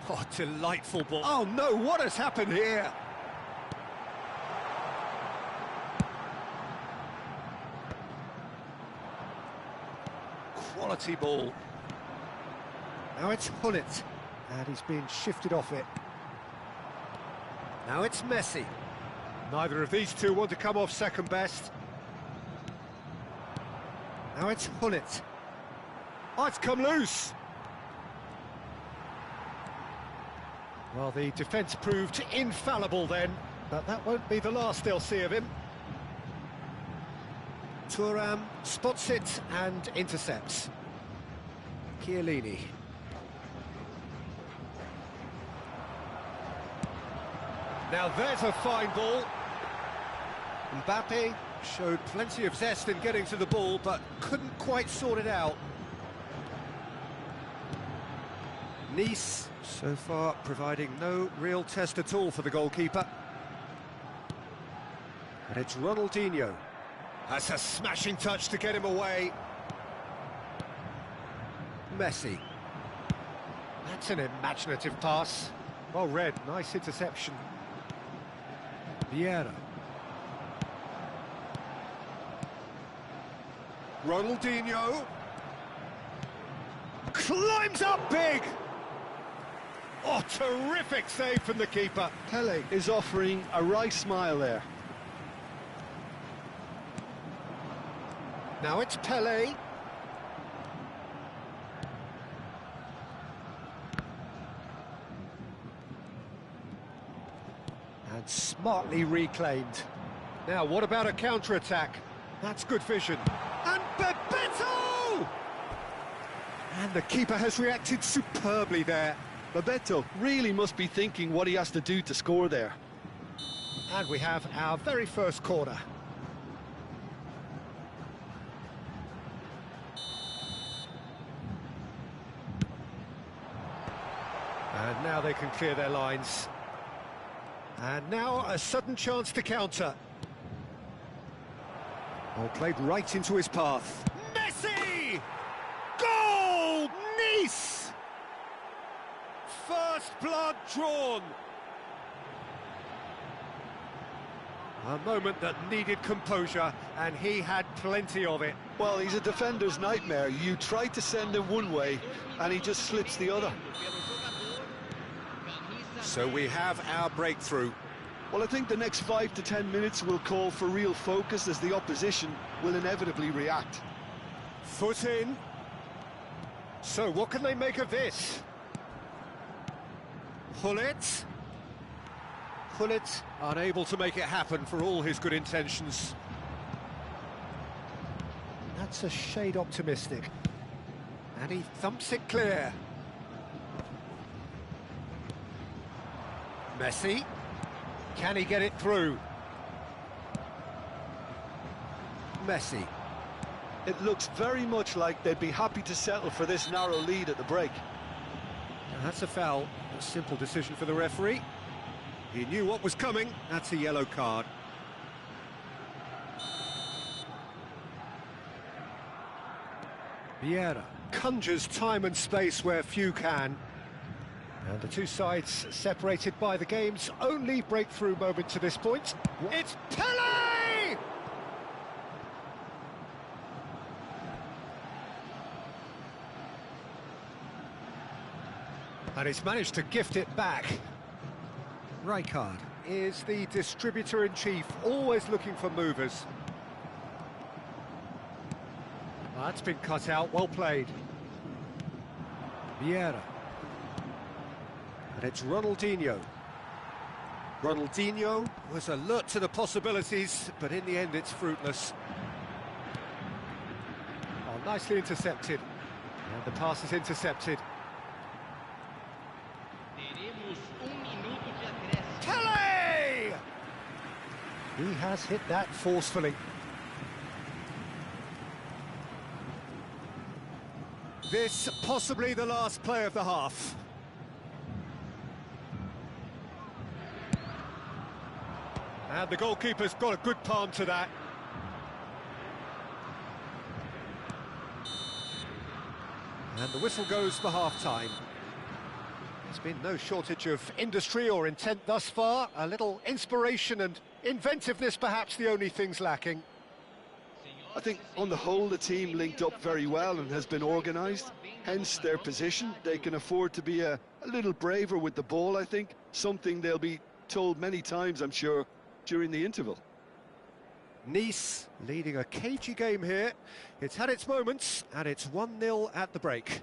Speaker 1: Oh, delightful ball. Oh, no, what has happened here? Quality ball. Now it's Hullet, and he's being shifted off it. Now it's Messi. Neither of these two want to come off second best. Now it's Hullet. Oh, it's come loose. Well, the defence proved infallible then, but that won't be the last they'll see of him. Thuram spots it and intercepts. Chiellini. Now there's a fine ball. Mbappe showed plenty of zest in getting to the ball, but couldn't quite sort it out. Nice, so far, providing no real test at all for the goalkeeper. And it's Ronaldinho. That's a smashing touch to get him away. Messi. That's an imaginative pass. Well read, nice interception. Vieira. Ronaldinho. Climbs up big! Oh, terrific save from the keeper.
Speaker 2: Pele is offering a wry smile there.
Speaker 1: Now it's Pele. And smartly reclaimed. Now, what about a counter-attack? That's good vision. And Bebeto! And the keeper has reacted superbly there.
Speaker 2: Bebeto really must be thinking what he has to do to score there.
Speaker 1: And we have our very first corner. And now they can clear their lines. And now a sudden chance to counter. Oh, played right into his path. Messi! Goal! Nice! First blood drawn. A moment that needed composure, and he had plenty of it.
Speaker 2: Well, he's a defender's nightmare. You try to send him one way, and he just slips the other.
Speaker 1: So we have our breakthrough.
Speaker 2: Well, I think the next 5 to 10 minutes will call for real focus, as the opposition will inevitably react.
Speaker 1: Foot in. So what can they make of this? Hullet. Hullet unable to make it happen for all his good intentions. That's a shade optimistic. And he thumps it clear. Messi. Can he get it through? Messi.
Speaker 2: It looks very much like they'd be happy to settle for this narrow lead at the break.
Speaker 1: Now that's a foul. A simple decision for the referee. He knew what was coming. That's a yellow card. Vieira conjures time and space where few can. And the two sides separated by the game's only breakthrough moment to this point. It's Pele! And he's managed to gift it back. Rijkaard is the distributor-in-chief, always looking for movers. That's been cut out, well played. Vieira. And it's Ronaldinho. Ronaldinho was alert to the possibilities, but in the end it's fruitless. Oh, nicely intercepted. And the pass is intercepted. Pele! He has hit that forcefully. This possibly the last play of the half. And the goalkeeper's got a good palm to that. And the whistle goes for half-time. There's been no shortage of industry or intent thus far. A little inspiration and inventiveness, perhaps the only things lacking.
Speaker 2: I think on the whole the team linked up very well and has been organised, hence their position. They can afford to be a little braver with the ball, I think, something they'll be told many times, I'm sure, during the interval.
Speaker 1: Nice leading a cagey game here. It's had its moments and it's 1-0 at the break.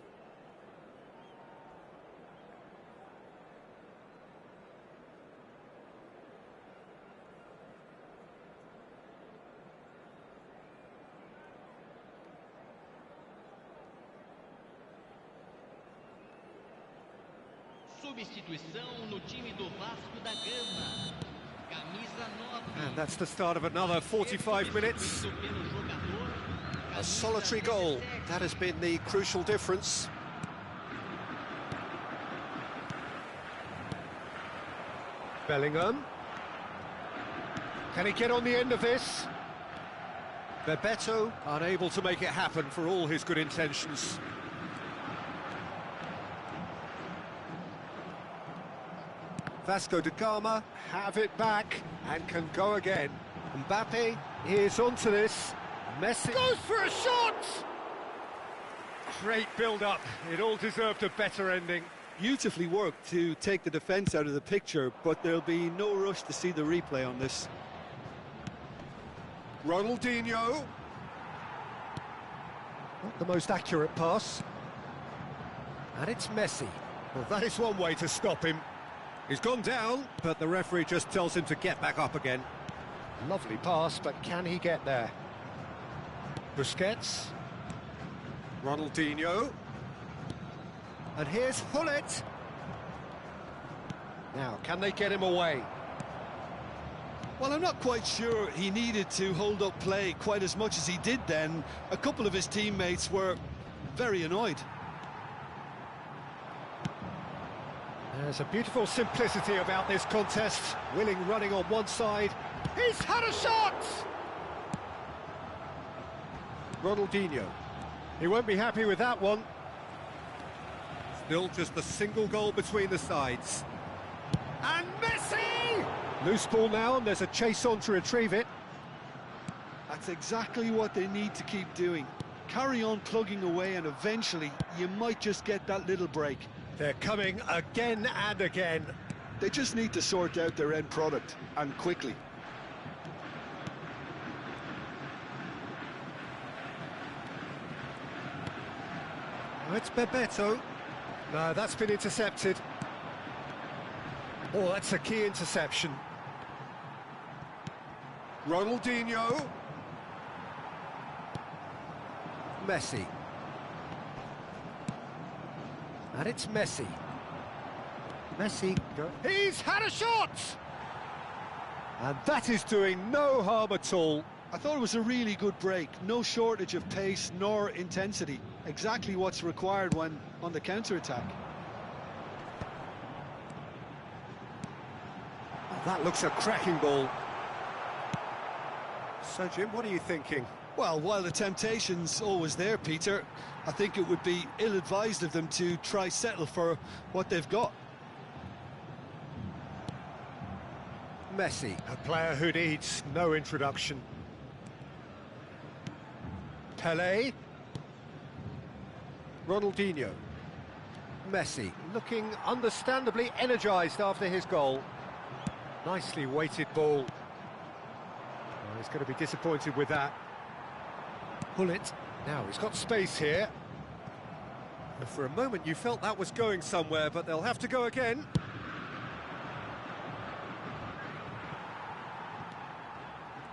Speaker 9: Substituição no time do Vasco da Gama. Camisa 9.
Speaker 1: And that's the start of another 45 minutes. A solitary goal, that has been the crucial difference. Bellingham. Can he get on the end of this? Bebeto unable to make it happen for all his good intentions. Vasco da Gama have it back and can go again. Mbappe is onto this. Messi goes for a shot! Great build-up. It all deserved a better ending.
Speaker 2: Beautifully worked to take the defence out of the picture, but there'll be no rush to see the replay on this.
Speaker 1: Ronaldinho. Not the most accurate pass. And it's Messi. Well, that is one way to stop him. He's gone down, but the referee just tells him to get back up again. Lovely pass, but can he get there? Busquets. Ronaldinho. And here's Hullet. Now, can they get him away?
Speaker 2: Well, I'm not quite sure he needed to hold up play quite as much as he did then. A couple of his teammates were very annoyed.
Speaker 1: There's a beautiful simplicity about this contest. Willing running on one side. He's had a shot! Ronaldinho. He won't be happy with that one. Still just a single goal between the sides. And Messi! Loose ball now, and there's a chase on to retrieve it.
Speaker 2: That's exactly what they need to keep doing. Carry on plugging away, and eventually you might just get that little break.
Speaker 1: They're coming again and again.
Speaker 2: They just need to sort out their end product, and quickly.
Speaker 1: Oh, it's Bebeto. No, that's been intercepted. Oh, that's a key interception. Ronaldinho. Messi. And it's Messi. Messi, he's had a shot! And that is doing no harm at all.
Speaker 2: I thought it was a really good break. No shortage of pace nor intensity. Exactly what's required when on the counter-attack.
Speaker 1: Oh, that looks a cracking ball. So, Jim, what are you thinking?
Speaker 2: Well, while the temptation's always there, Peter, I think it would be ill-advised of them to try settle for what they've got.
Speaker 1: Messi, a player who needs no introduction. Pelé. Ronaldinho. Messi, looking understandably energised after his goal. Nicely weighted ball. Oh, he's going to be disappointed with that. Pull it. Now he's got space here. And for a moment you felt that was going somewhere, but they'll have to go again.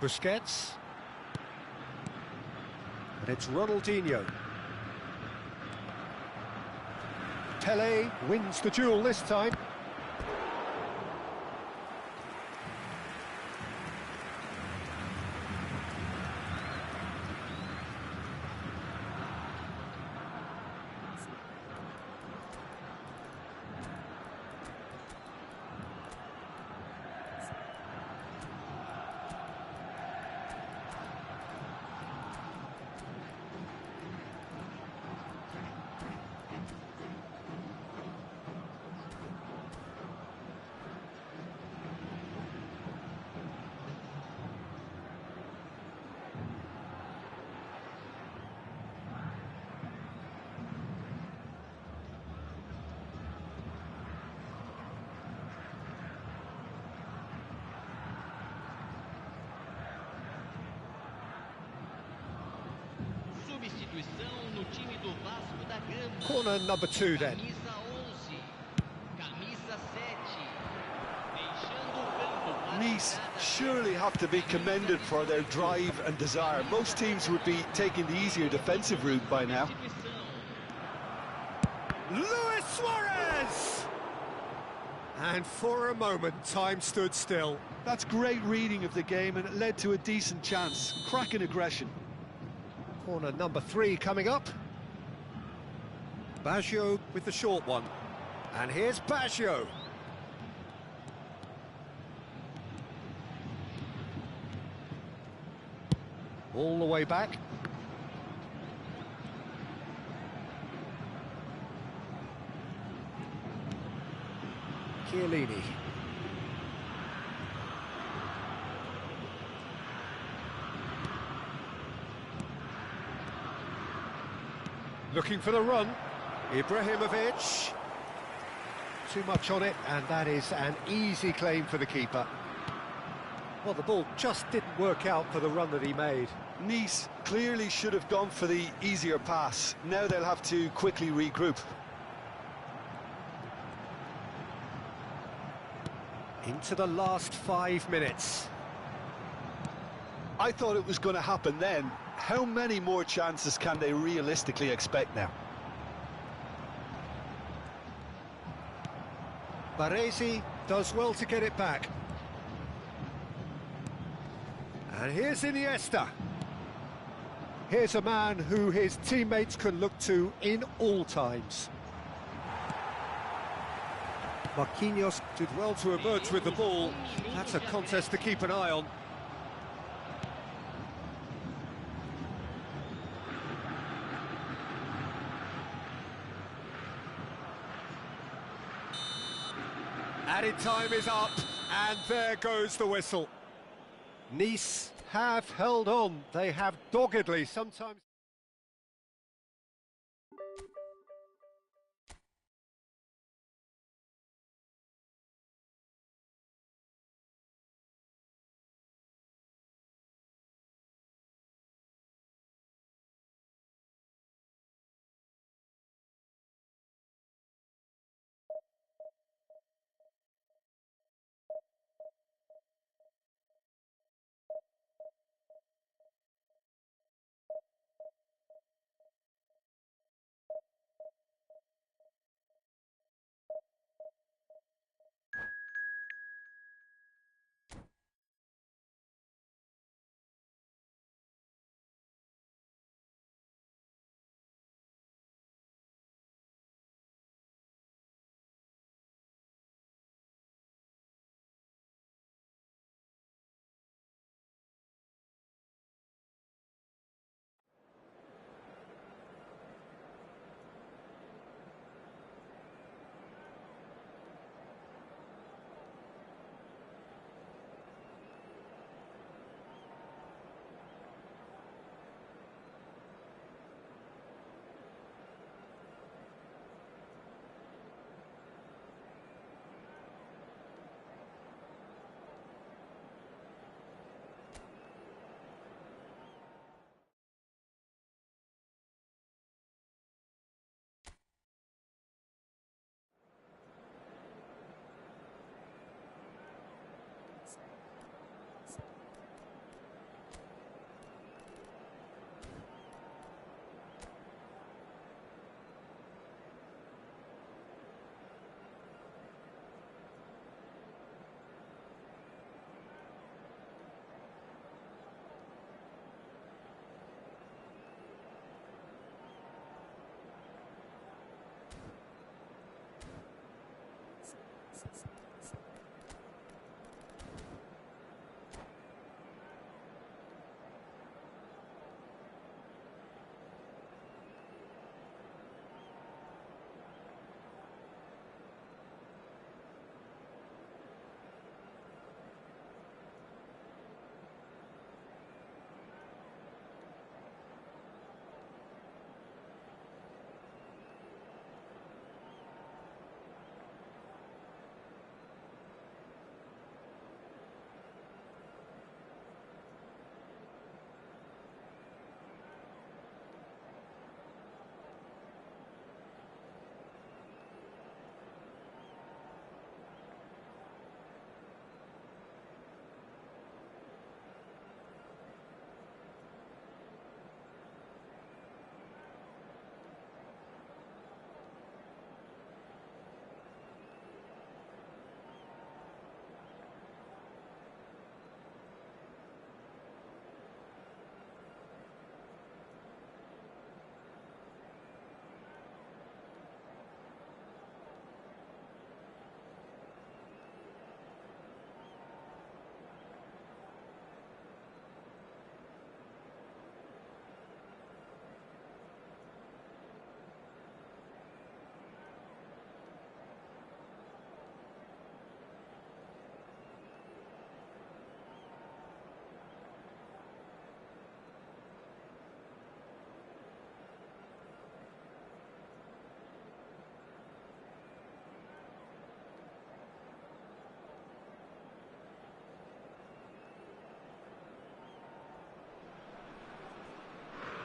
Speaker 1: Busquets. And it's Ronaldinho. Pelé wins the duel this time.
Speaker 9: Substituição no time do Vasco da Gama.
Speaker 1: Corner number 2 then.
Speaker 9: Camisa 11, camisa 7. Deixando o campo.
Speaker 2: Nice surely have to be commended for their drive and desire. Most teams would be taking the easier defensive route by now.
Speaker 1: Luis Suarez! And for a moment, time stood still.
Speaker 2: That's great reading of the game, and it led to a decent chance. Cracking aggression.
Speaker 1: Corner number 3 coming up. Baggio with the short one. And here's Baggio. All the way back. Chiellini. Looking for the run. Ibrahimovic. Too much on it, and that is an easy claim for the keeper. Well, the ball just didn't work out for the run that he made.
Speaker 2: Nice clearly should have gone for the easier pass. Now they'll have to quickly regroup.
Speaker 1: Into the last 5 minutes.
Speaker 2: I thought it was going to happen then. How many more chances can they realistically expect now?
Speaker 1: Baresi does well to get it back. And here's Iniesta. Here's a man who his teammates can look to in all times. Marquinhos did well to emerge with the ball. That's a contest to keep an eye on. Added time is up, and there goes the whistle. Nice have held on. They have doggedly sometimes...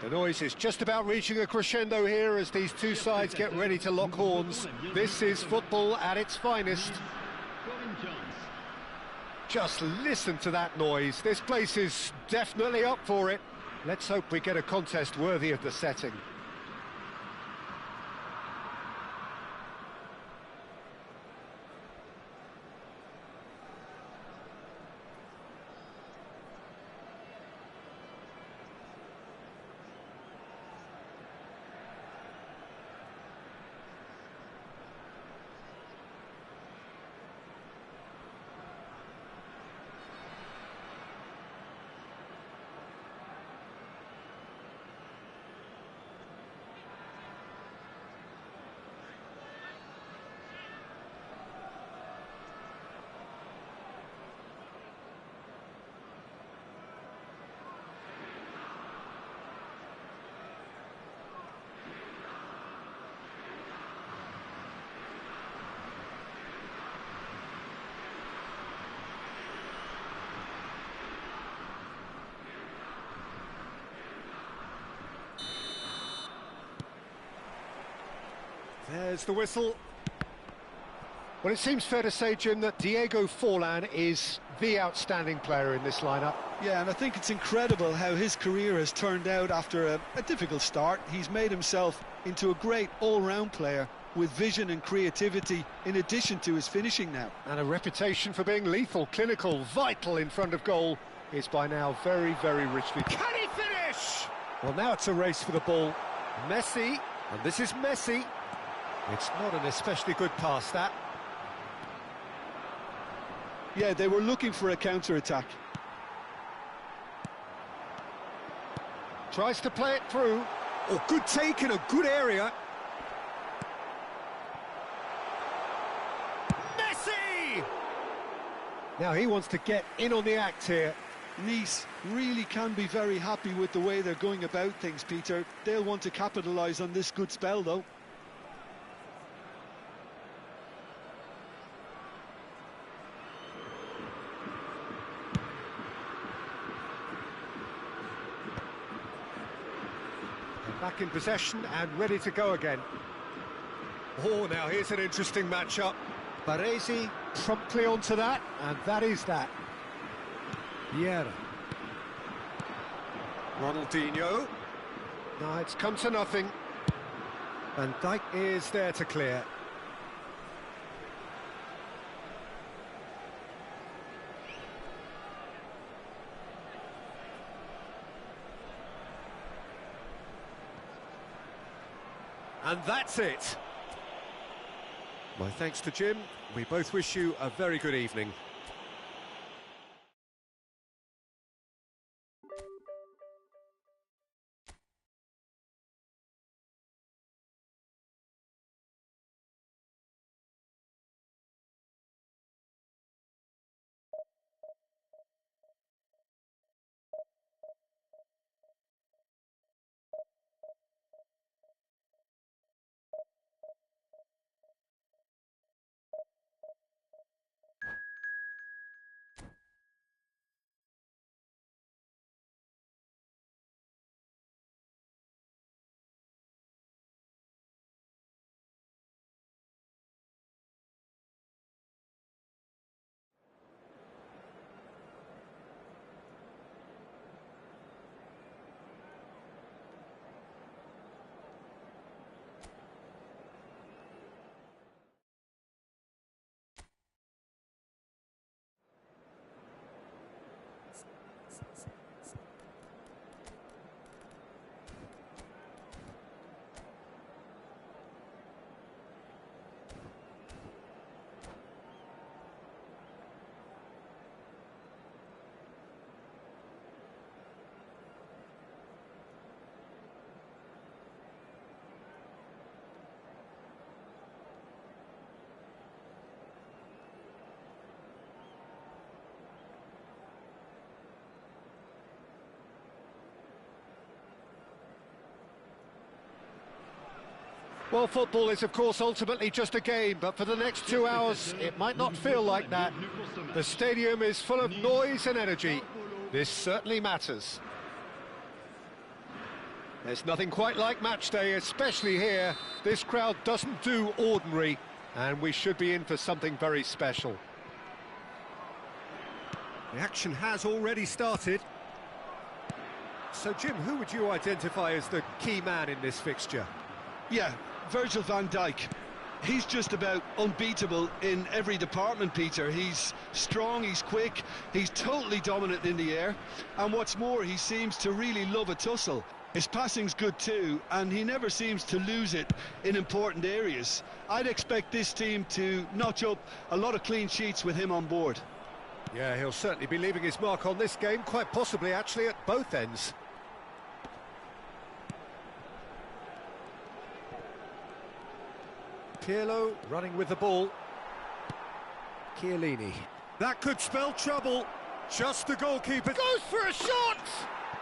Speaker 1: The noise is just about reaching a crescendo here as these two sides get ready to lock horns. This is football at its finest. Just listen to that noise. This place is definitely up for it. Let's hope we get a contest worthy of the setting. There's the whistle. Well, it seems fair to say, Jim, that Diego Forlan is the outstanding player in this lineup.
Speaker 2: Yeah, and I think it's incredible how his career has turned out after a difficult start. He's made himself into a great all-round player with vision and creativity in addition to his finishing now.
Speaker 1: And a reputation for being lethal, clinical, vital in front of goal is by now very, very richly... Can he finish? Well, now it's a race for the ball. Messi, and this is Messi. It's not an especially good pass, that.
Speaker 2: Yeah, they were looking for a counter-attack.
Speaker 1: Tries to play it through. Oh, good take in a good area. Messi! Now he wants to get in on the act here.
Speaker 2: Nice really can be very happy with the way they're going about things, Peter. They'll want to capitalise on this good spell, though.
Speaker 1: Back in possession and ready to go again. Oh, now here's an interesting matchup. Baresi promptly onto that, and that is that. Vieira. Ronaldinho. No, it's come to nothing. Van Dijk is there to clear. And that's it. My thanks to Jim. We both wish you a very good evening. Well, football is, of course, ultimately just a game, but for the next 2 hours, it might not feel like that. The stadium is full of noise and energy. This certainly matters. There's nothing quite like match day, especially here. This crowd doesn't do ordinary, and we should be in for something very special. The action has already started. So, Jim, who would you identify as the key man in this fixture?
Speaker 2: Yeah, Virgil van Dijk. He's just about unbeatable in every department, Peter. He's strong, he's quick, he's totally dominant in the air, and what's more, he seems to really love a tussle. His passing's good too, and he never seems to lose it in important areas. I'd expect this team to notch up a lot of clean sheets with him on board.
Speaker 1: Yeah, he'll certainly be leaving his mark on this game, quite possibly actually at both ends. Pirlo running with the ball. Chiellini. That could spell trouble. Just the goalkeeper goes for a shot!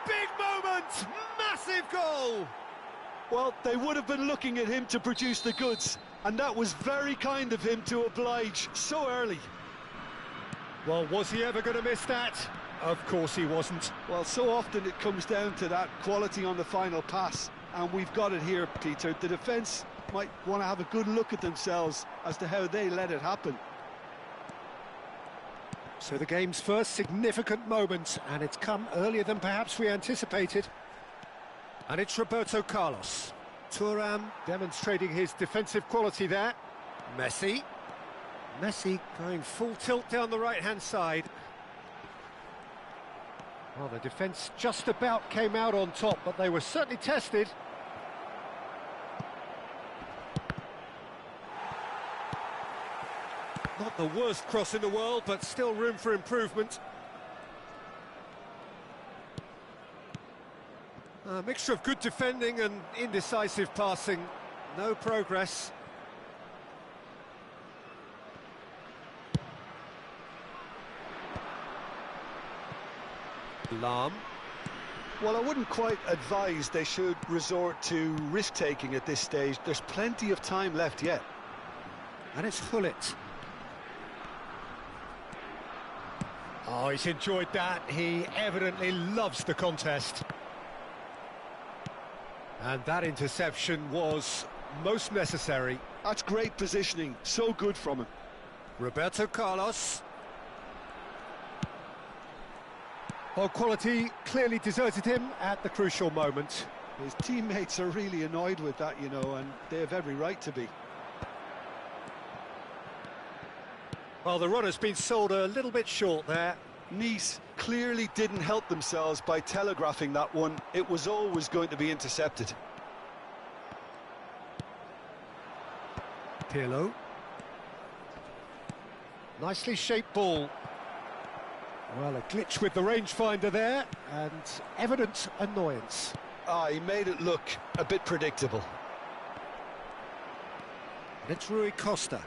Speaker 1: Big moment! Massive goal!
Speaker 2: Well, they would have been looking at him to produce the goods, and that was very kind of him to oblige so early.
Speaker 1: Well, was he ever going to miss that? Of course he wasn't.
Speaker 2: Well, so often it comes down to that quality on the final pass, and we've got it here, Peter. The defence might want to have a good look at themselves as to how they let it happen.
Speaker 1: So the game's first significant moment, and it's come earlier than perhaps we anticipated. And it's Roberto Carlos. Thuram demonstrating his defensive quality there. Messi. Messi going full tilt down the right-hand side. Well, the defence just about came out on top, but they were certainly tested. Not the worst cross in the world, but still room for improvement. A mixture of good defending and indecisive passing. No progress. Lahm.
Speaker 2: Well, I wouldn't quite advise they should resort to risk-taking at this stage. There's plenty of time left yet.
Speaker 1: And it's Hullet. Oh, he's enjoyed that. He evidently loves the contest. And that interception was most necessary.
Speaker 2: That's great positioning. So good from him.
Speaker 1: Roberto Carlos. Well, quality clearly deserted him at the crucial moment.
Speaker 2: His teammates are really annoyed with that, you know, and they have every right to be.
Speaker 1: Well, the runner's been sold a little bit short there.
Speaker 2: Nice clearly didn't help themselves by telegraphing that one. It was always going to be intercepted.
Speaker 1: Pirlo. Nicely shaped ball. Well, a glitch with the rangefinder there, and evident annoyance.
Speaker 2: He made it look a bit predictable.
Speaker 1: And it's Rui Costa.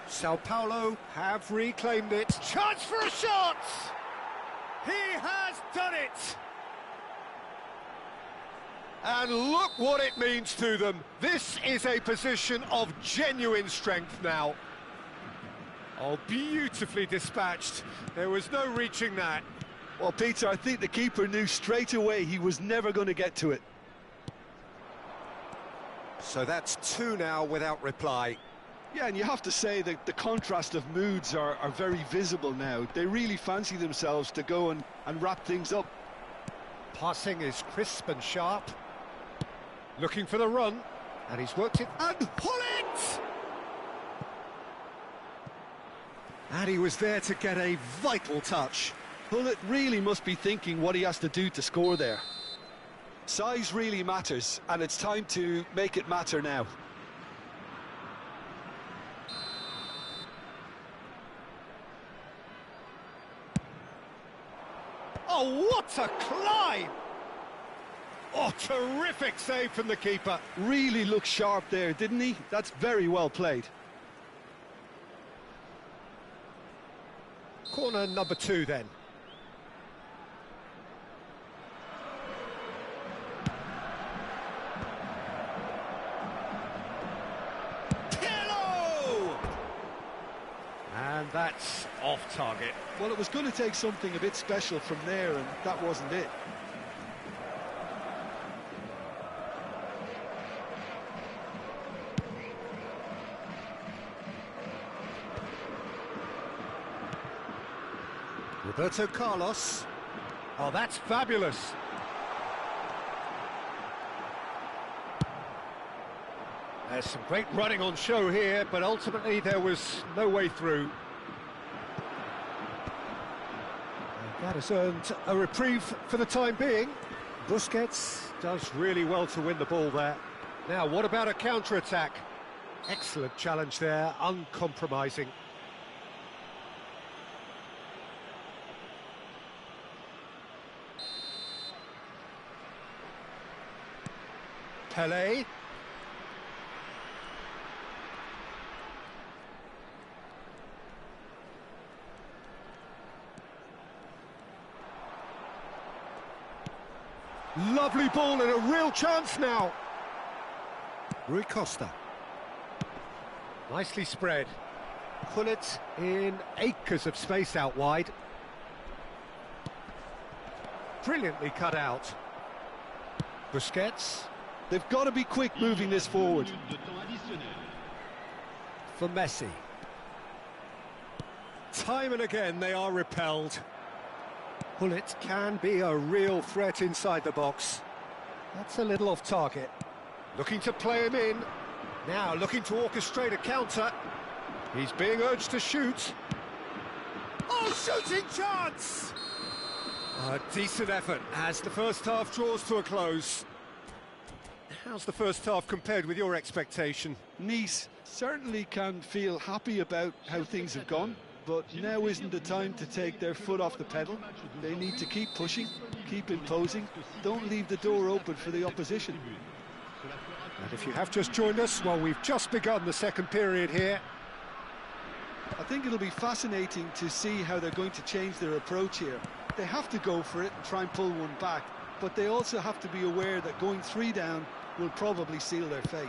Speaker 1: Sao Paulo have reclaimed it. Chance for a shot! He has done it! And look what it means to them. This is a position of genuine strength now. Oh, beautifully dispatched. There was no reaching that.
Speaker 2: Well, Peter, I think the keeper knew straight away he was never going to get to it.
Speaker 1: So that's 2 now without reply.
Speaker 2: Yeah, and you have to say that the contrast of moods are very visible now. They really fancy themselves to go and wrap things up.
Speaker 1: Passing is crisp and sharp. Looking for the run, and he's worked it, and pull it! And he was there to get a vital touch.
Speaker 2: Pullet really must be thinking what he has to do to score there. Size really matters, and it's time to make it matter now.
Speaker 1: Oh, what a climb! Oh, terrific save from the keeper.
Speaker 2: Really looked sharp there, didn't he? That's very well played.
Speaker 1: Corner number 2 then. Pirlo! And that's off target.
Speaker 2: Well, it was going to take something a bit special from there, and that wasn't it.
Speaker 1: Roberto Carlos. Oh, that's fabulous. There's some great running on show here, but ultimately there was no way through. And that has earned a reprieve for the time being. Busquets does really well to win the ball there. Now, what about a counter-attack? Excellent challenge there, uncompromising. Pelé. Lovely ball and a real chance now. Rui Costa. Nicely spread. Pull it in acres of space out wide. Brilliantly cut out. Busquets.
Speaker 2: They've got to be quick moving this forward.
Speaker 1: For Messi. Time and again they are repelled. Pullet can be a real threat inside the box. That's a little off target. Looking to play him in. Now looking to orchestrate a counter. He's being urged to shoot. Oh, shooting chance! A decent effort as the first half draws to a close. How's the first half compared with your expectation?
Speaker 2: Nice certainly can feel happy about how things have gone, but now isn't the time to take their foot off the pedal. They need to keep pushing, keep imposing, don't leave the door open for the opposition.
Speaker 1: And if you have just joined us, well, we've just begun the second period here.
Speaker 2: I think it'll be fascinating to see how they're going to change their approach here. They have to go for it and try and pull one back, but they also have to be aware that going 3 down will probably seal their fate.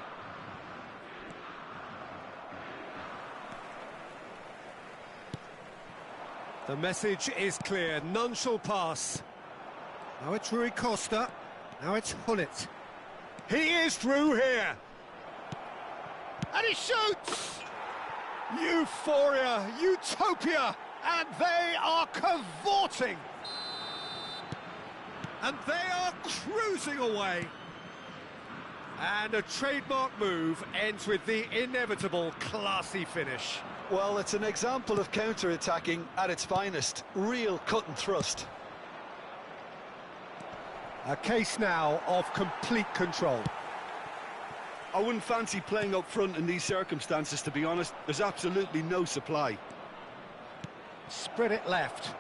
Speaker 1: The message is clear, none shall pass. Now it's Rui Costa, now it's Hullet. He is through here! And he shoots! Euphoria, utopia, and they are cavorting! And they are cruising away! And a trademark move ends with the inevitable classy finish.
Speaker 2: Well, it's an example of counter-attacking at its finest. Real cut and thrust.
Speaker 1: A case now of complete control.
Speaker 2: I wouldn't fancy playing up front in these circumstances, to be honest. There's absolutely no supply.
Speaker 1: Spread it left.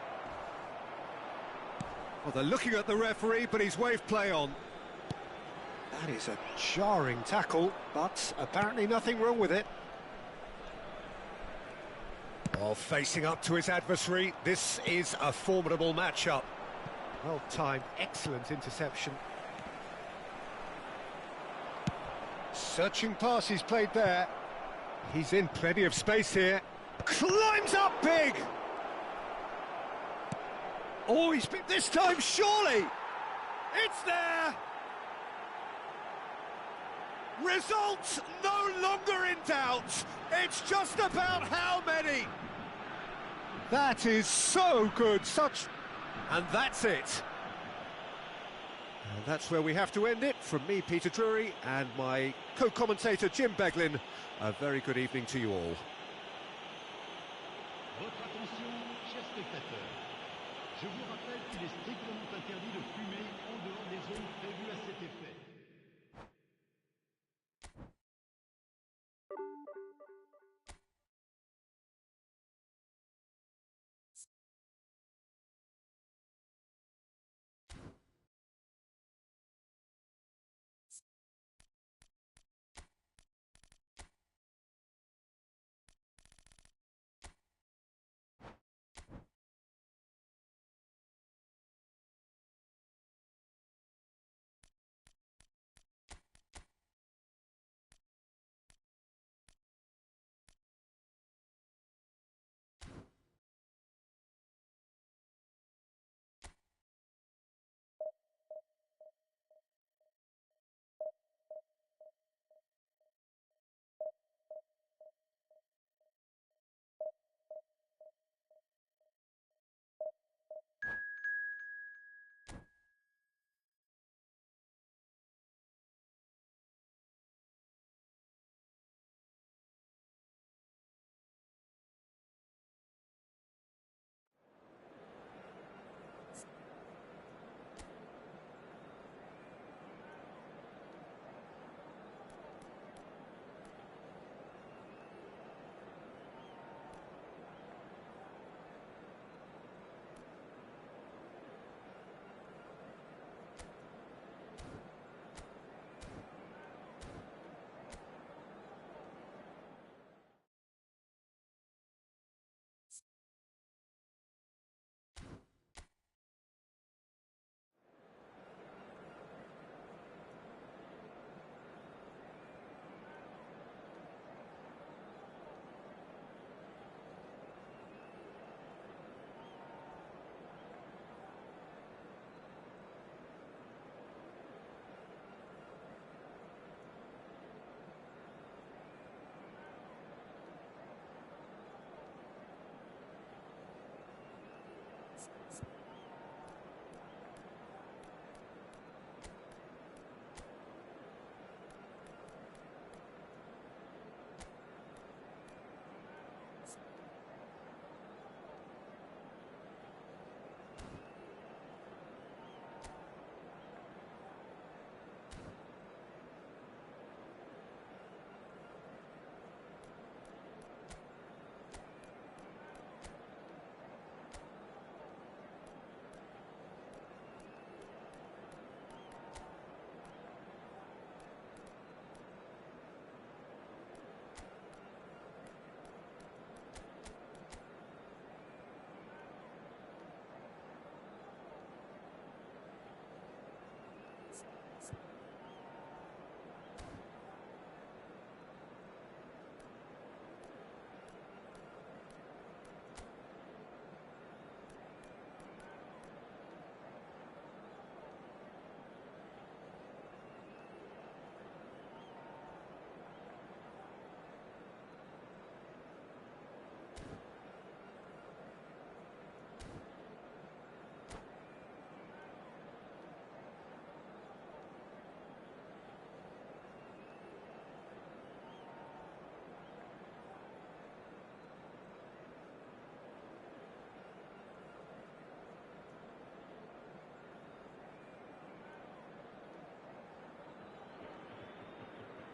Speaker 1: Well, they're looking at the referee, but he's waved play on. That is a jarring tackle, but apparently nothing wrong with it. Well, facing up to his adversary, this is a formidable matchup. Well timed, excellent interception. Searching pass he's played there. He's in plenty of space here. Climbs up big! Oh, he's been this time, surely! It's there! Results no longer in doubt. It's just about how many. That is so good, and that's it. And that's where we have to end it. From me, Peter Drury, and my co-commentator, Jim Beglin, a very good evening to you all.
Speaker 9: Votre attention, chers spectateurs. Je vous rappelle qu'il est strictement interdit de fumer en dehors des zones prévues à cet effet.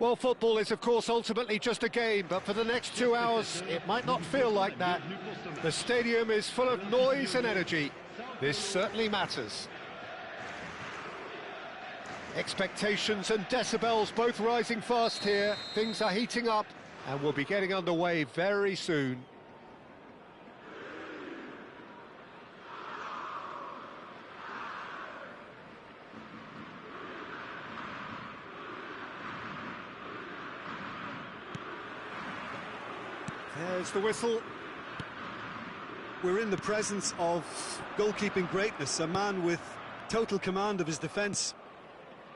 Speaker 1: Well, football is, of course, ultimately just a game, but for the next 2 hours, it might not feel like that. The stadium is full of noise and energy. This certainly matters. Expectations and decibels both rising fast here. Things are heating up, and we'll be getting underway very soon. There's the whistle.
Speaker 2: We're in the presence of goalkeeping greatness, a man with total command of his defence.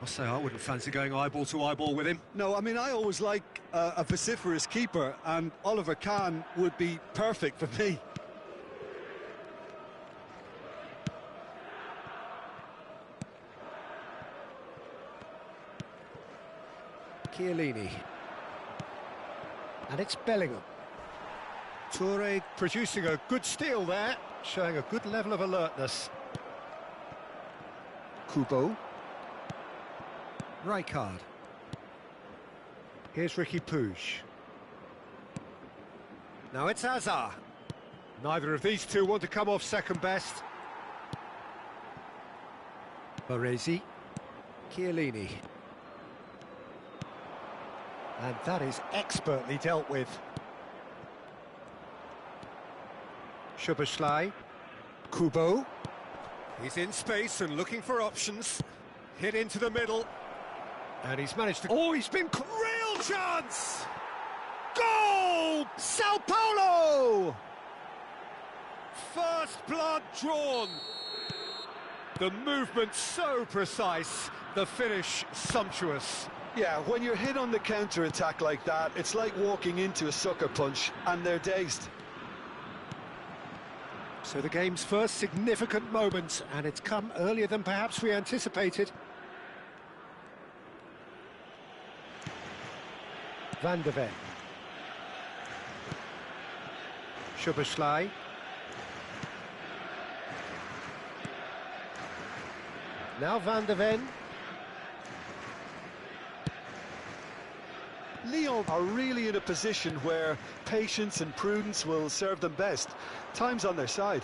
Speaker 1: I'll say I wouldn't fancy going eyeball to eyeball with him.
Speaker 2: No, I mean, I always like a vociferous keeper, and Oliver Kahn would be perfect for me.
Speaker 1: Chiellini. And it's Bellingham. Toure producing a good steal there, showing a good level of alertness. Kubo. Rijkaard. Here's Ricky Puig. Now it's Hazard. Neither of these two want to come off second best. Baresi. Chiellini. And that is expertly dealt with. Szoboszlai. Kubo. He's in space and looking for options. Hit into the middle. And he's managed to... Oh, he's been... Real chance! Goal! Sao Paulo! First blood drawn. The movement so precise. The finish sumptuous.
Speaker 2: Yeah, when you're hit on the counter-attack like that, it's like walking into a sucker punch, and they're dazed.
Speaker 1: So the game's first significant moment, and it's come earlier than perhaps we anticipated. Van de Ven. Szoboszlai. Now Van de Ven.
Speaker 2: Lyon are really in a position where patience and prudence will serve them best. Time's on their side.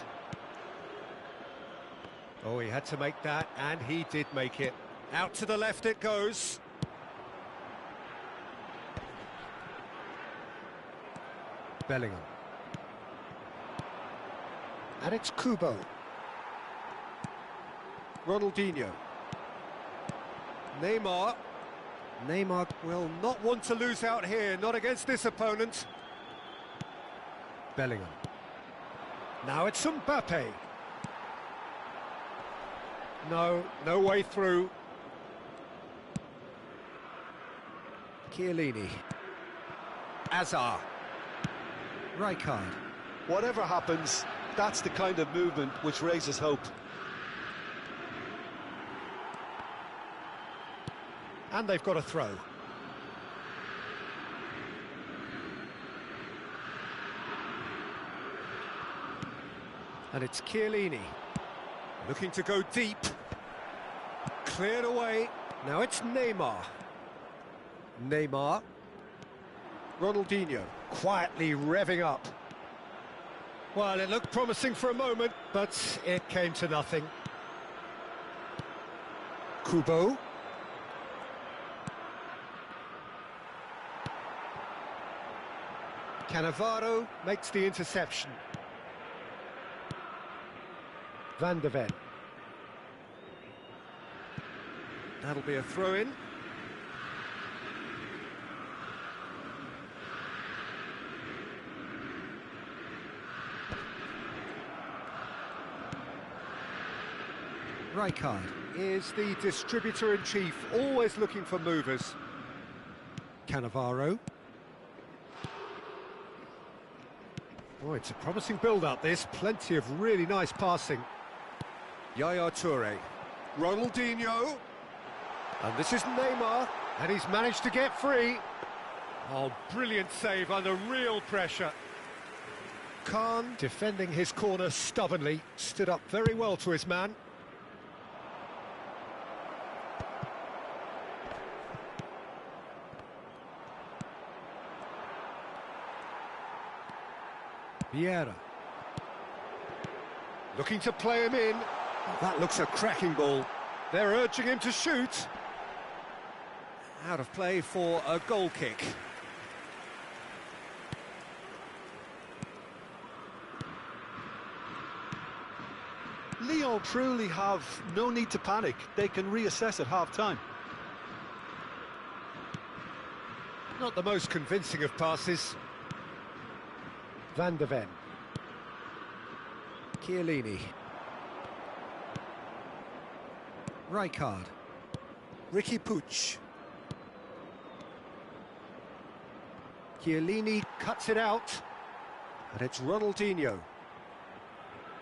Speaker 1: Oh, he had to make that, and he did make it. Out to the left it goes. Bellingham. And it's Kubo. Ronaldinho. Neymar. Neymar will not want to lose out here, not against this opponent. Bellingham. Now it's Mbappe. No way through. Chiellini. Hazard. Rijkaard.
Speaker 2: Whatever happens, that's the kind of movement which raises hope.
Speaker 1: And they've got a throw. And it's Chiellini. Looking to go deep. Cleared away. Now it's Neymar. Neymar. Ronaldinho. Quietly revving up. Well, it looked promising for a moment, but it came to nothing. Kubo. Cannavaro makes the interception. Van de Ven. That'll be a throw-in. Rijkaard is the distributor-in-chief, always looking for movers. Cannavaro. Oh, it's a promising build-up, this. Plenty of really nice passing. Yaya Toure. Ronaldinho. And this is Neymar. And he's managed to get free. Oh, brilliant save under real pressure. Kahn, defending his corner stubbornly, stood up very well to his man. Vieira. Looking to play him in. Oh, that looks a cracking ball. They're urging him to shoot. Out of play for a goal kick.
Speaker 2: Lyon truly have no need to panic. They can reassess at half-time.
Speaker 1: Not the most convincing of passes. Van de Ven. Chiellini. Rijkaard. Ricky Puig. Chiellini cuts it out. And it's Ronaldinho.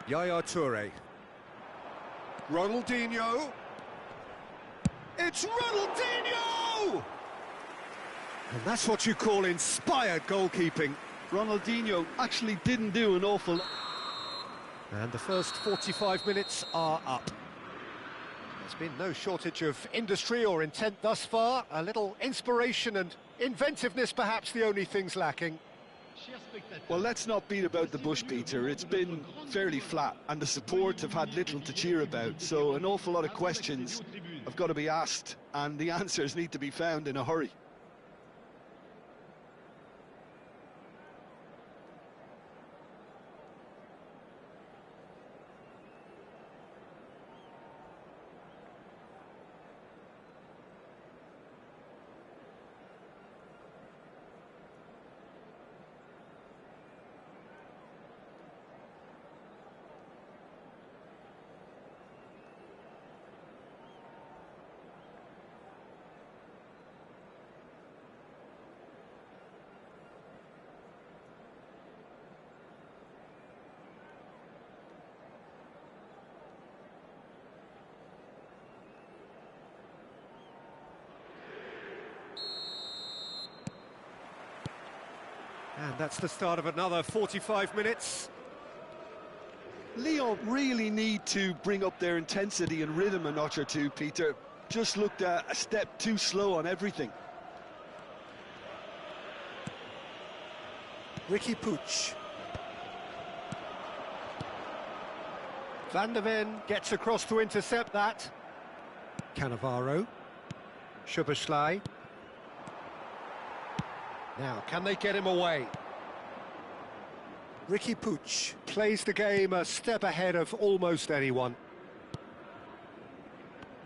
Speaker 1: Yaya Toure. Ronaldinho. It's Ronaldinho! And that's what you call inspired goalkeeping.
Speaker 2: Ronaldinho actually didn't do an awful lot.
Speaker 1: And the first 45 minutes are up. There's been no shortage of industry or intent thus far. A little inspiration and inventiveness, perhaps the only things lacking.
Speaker 2: Well, let's not beat about the bush, Peter. It's been fairly flat, and the support have had little to cheer about. So an awful lot of questions have got to be asked, and the answers need to be found in a hurry.
Speaker 1: And that's the start of another 45 minutes.
Speaker 2: Lyon really need to bring up their intensity and rhythm a notch or two, Peter. Just looked a step too slow on everything.
Speaker 1: Ricky Puig. Van de Ven gets across to intercept that. Cannavaro. Szoboszlai. Now, can they get him away? Ricky Puig plays the game a step ahead of almost anyone.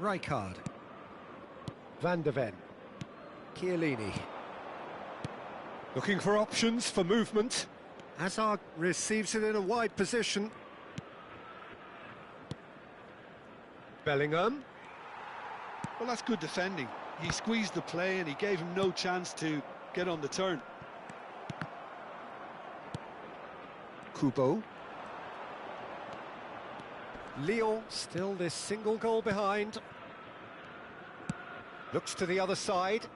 Speaker 1: Rijkaard. Van de Ven. Chiellini. Looking for options for movement. Hazard receives it in a wide position. Bellingham.
Speaker 2: Well, that's good defending. He squeezed the play and he gave him no chance to get on the turn.
Speaker 1: Kubo. Lyon still this single goal behind. Looks to the other side.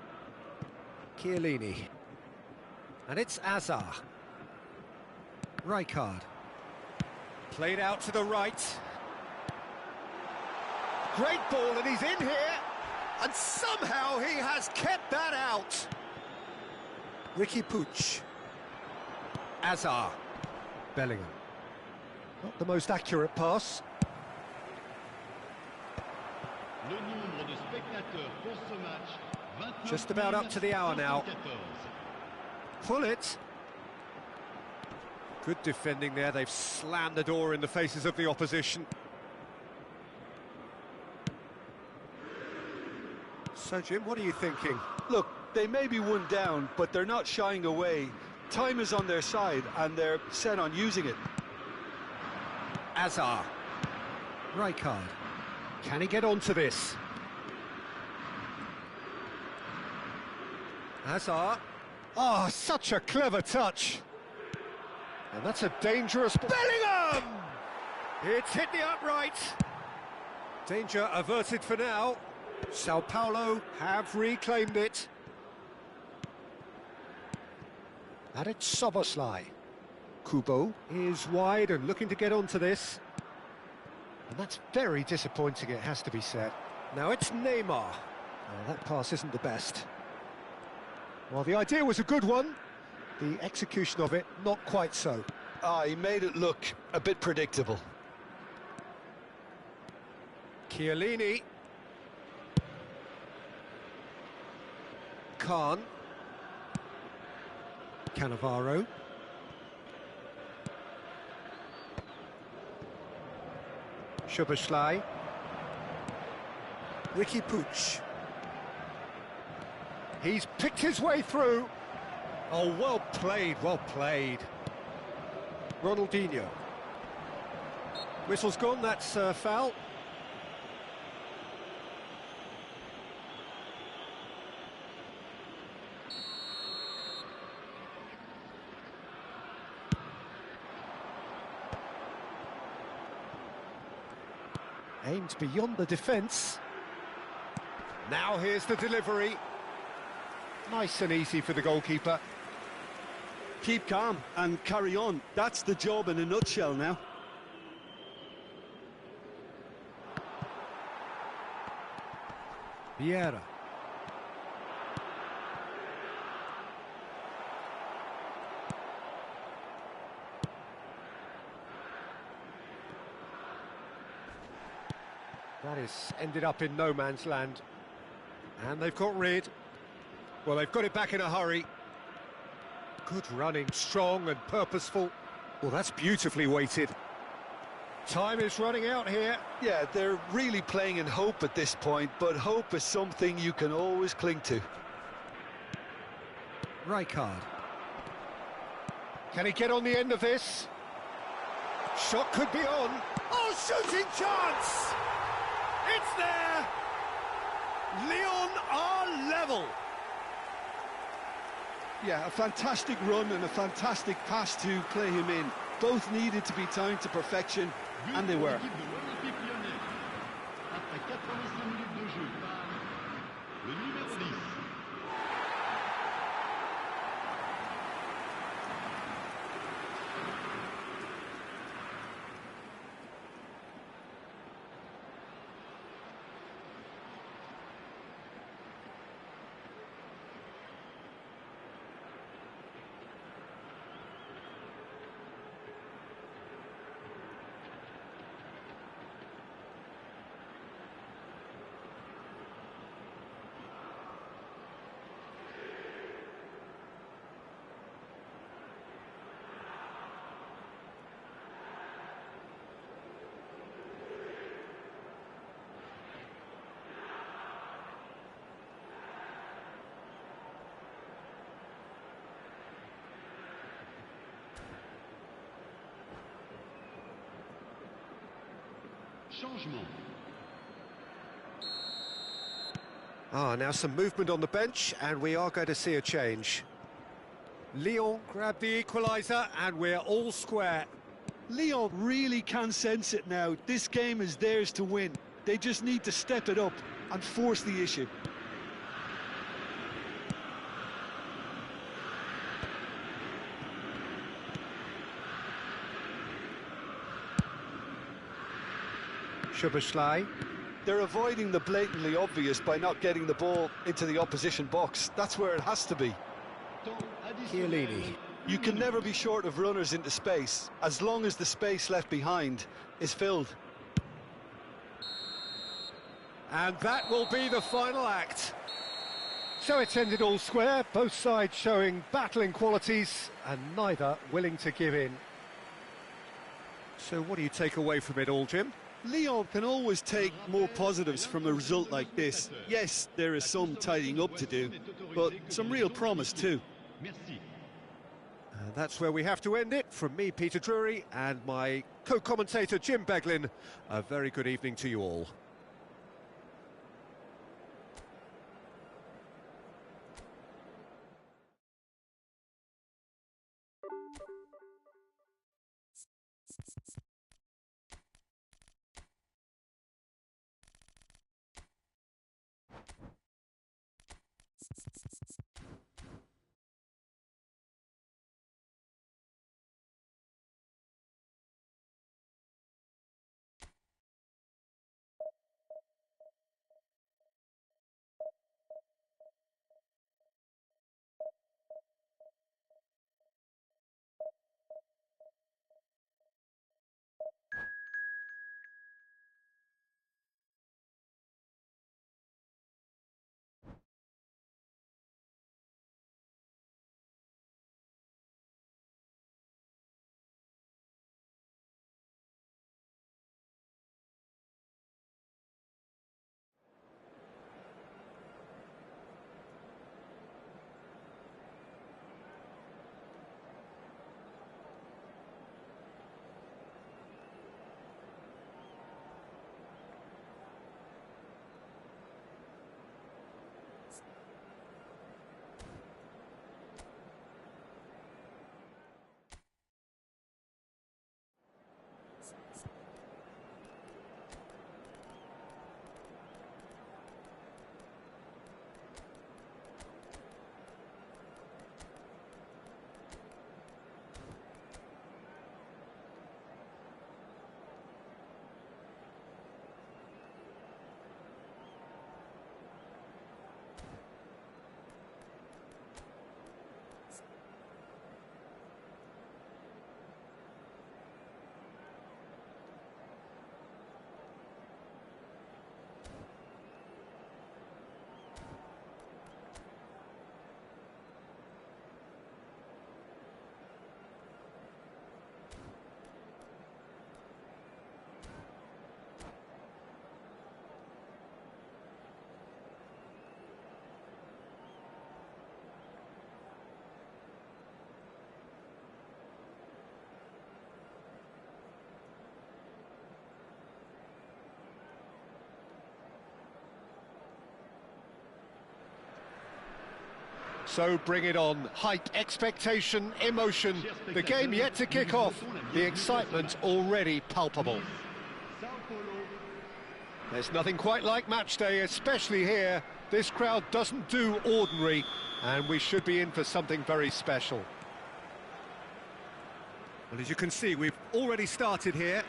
Speaker 1: Chiellini. And it's Hazard. Rijkaard. Played out to the right. Great ball, and he's in here. And somehow he has kept that out. Ricky Puig. Hazard. Bellingham. Not the most accurate pass. Just about up to the hour now. Pull it. Good defending there. They've slammed the door in the faces of the opposition. So, Jim, what are you thinking?
Speaker 2: Look, they may be one down, but they're not shying away. Time is on their side, and they're set on using it.
Speaker 1: Hazard. Rijkaard. Can he get onto this? Hazard. Oh, such a clever touch. And that's a dangerous... Bellingham! It's hit the upright. Danger averted for now. Sao Paulo have reclaimed it. And it's Szoboszlai. Kubo is wide and looking to get onto this. And that's very disappointing, it has to be said. Now it's Neymar. Oh, that pass isn't the best. Well, the idea was a good one. The execution of it, not quite so.
Speaker 2: He made it look a bit predictable.
Speaker 1: Chiellini. Khan. Cannavaro. Szoboszlai. Ricky Puig. He's picked his way through. Oh, well played, well played. Ronaldinho. Whistle's gone, that's foul. Aimed beyond the defence. Now here's the delivery. Nice and easy for the goalkeeper.
Speaker 2: Keep calm and carry on. That's the job in a nutshell now.
Speaker 1: Vieira. That is ended up in no man's land. And they've got rid. Well, they've got it back in a hurry. Good running, strong and purposeful. Well, that's beautifully weighted. Time is running out here.
Speaker 2: Yeah, they're really playing in hope at this point, but hope is something you can always cling to.
Speaker 1: Rijkaard. Can he get on the end of this? Shot could be on. Oh, shooting chance! It's there! Lyon are level.
Speaker 2: Yeah, a fantastic run and a fantastic pass to play him in. Both needed to be timed to perfection, and they were.
Speaker 9: Changement.
Speaker 1: Now some movement on the bench, and we are going to see a change. Lyon grabbed the equaliser, and we're all square.
Speaker 2: Lyon really can sense it now. This game is theirs to win. They just need to step it up and force the issue.
Speaker 1: Szoboszlai.
Speaker 2: They're avoiding the blatantly obvious by not getting the ball into the opposition box. That's where it has to be.
Speaker 1: Chiellini.
Speaker 2: You can never be short of runners into space, as long as the space left behind is filled.
Speaker 1: And that will be the final act. So it's ended all square, both sides showing battling qualities and neither willing to give in. So what do you take away from it all, Jim?
Speaker 2: Lyon can always take more positives from a result like this. Yes, there is some tidying up to do, but some real promise too.
Speaker 1: And that's where we have to end it. From me, Peter Drury, and my co-commentator, Jim Beglin, a very good evening to you all. So bring it on. Hype, expectation, emotion. The game yet to kick off. The excitement already palpable. There's nothing quite like match day, especially here. This crowd doesn't do ordinary, and we should be in for something very special.
Speaker 2: Well, as you can see, we've already started here.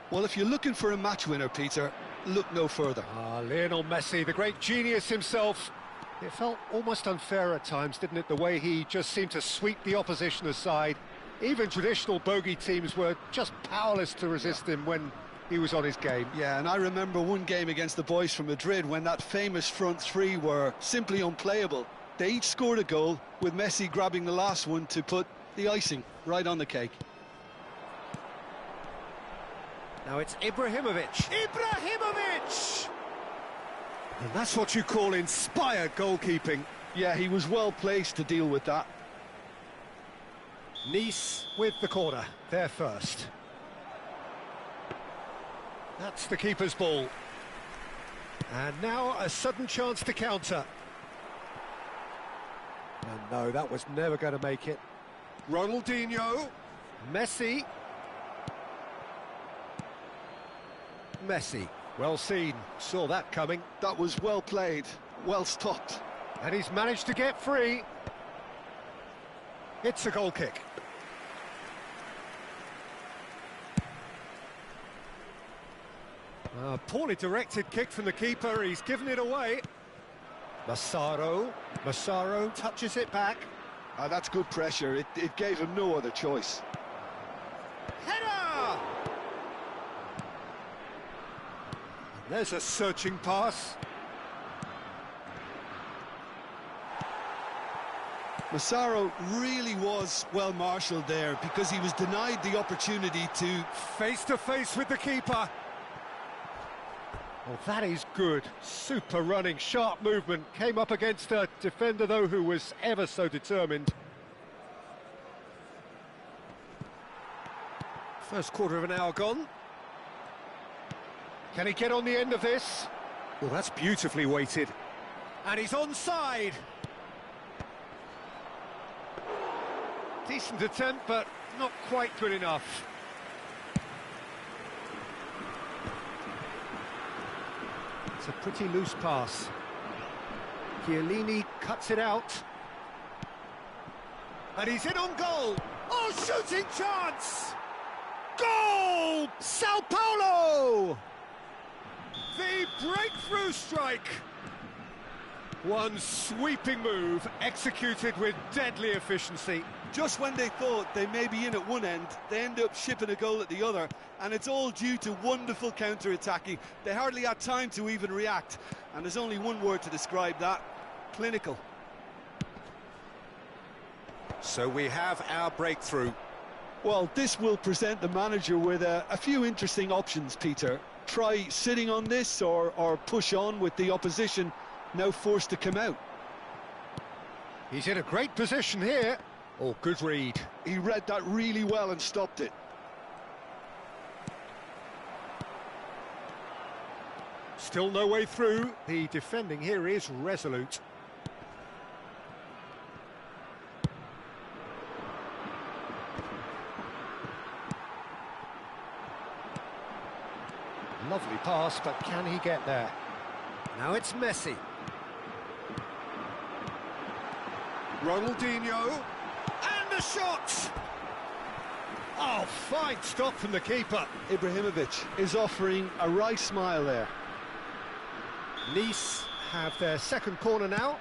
Speaker 10: Well, if you're looking for a match winner, Peter, look no further.
Speaker 1: Lionel Messi, the great genius himself. It felt almost unfair at times, didn't it, the way he just seemed to sweep the opposition aside. Even traditional bogey teams were just powerless to resist him when he was on his game.
Speaker 10: Yeah, and I remember one game against the boys from Madrid when that famous front three were simply unplayable. They each scored a goal, with Messi grabbing the last one to put the icing right on the cake.
Speaker 1: Now it's Ibrahimovic. Ibrahimovic! And that's what you call inspired goalkeeping.
Speaker 10: Yeah, he was well placed to deal with that.
Speaker 1: Nice with the corner, there first. That's the keeper's ball. And now a sudden chance to counter. And no, that was never going to make it. Ronaldinho. Messi. Messi. Well seen. Saw that coming.
Speaker 10: That was well played. Well stopped.
Speaker 1: And he's managed to get free. It's a goal kick. Poorly directed kick from the keeper, he's given it away. Massaro touches it back.
Speaker 10: That's good pressure, it gave him no other choice.
Speaker 1: Header! And there's a searching pass.
Speaker 10: Massaro really was well marshalled there because he was denied the opportunity to...
Speaker 1: Face to face with the keeper. Oh, that is good. Super running, sharp movement. Came up against a defender, though, who was ever so determined. First quarter of an hour gone. Can he get on the end of this? Well, that's beautifully weighted. And he's onside. Decent attempt, but not quite good enough. It's a pretty loose pass. Chiellini cuts it out. And he's in on goal. Oh, shooting chance! Goal! Sao Paulo! The breakthrough strike. One sweeping move, executed with deadly efficiency.
Speaker 10: Just when they thought they may be in at one end, they end up shipping a goal at the other, and it's all due to wonderful counter-attacking. They hardly had time to even react, and there's only one word to describe that: clinical.
Speaker 1: So we have our breakthrough.
Speaker 10: Well, this will present the manager with a few interesting options, Peter. Try sitting on this or push on with the opposition now forced to come out.
Speaker 1: He's in a great position here. Oh, good read.
Speaker 10: He read that really well and stopped it.
Speaker 1: Still no way through. The defending here is resolute. Lovely pass, but can he get there? Now it's Messi. Ronaldinho. And the shot! Oh, fine stop from the keeper.
Speaker 10: Ibrahimovic is offering a wry smile there.
Speaker 1: Nice have their second corner now.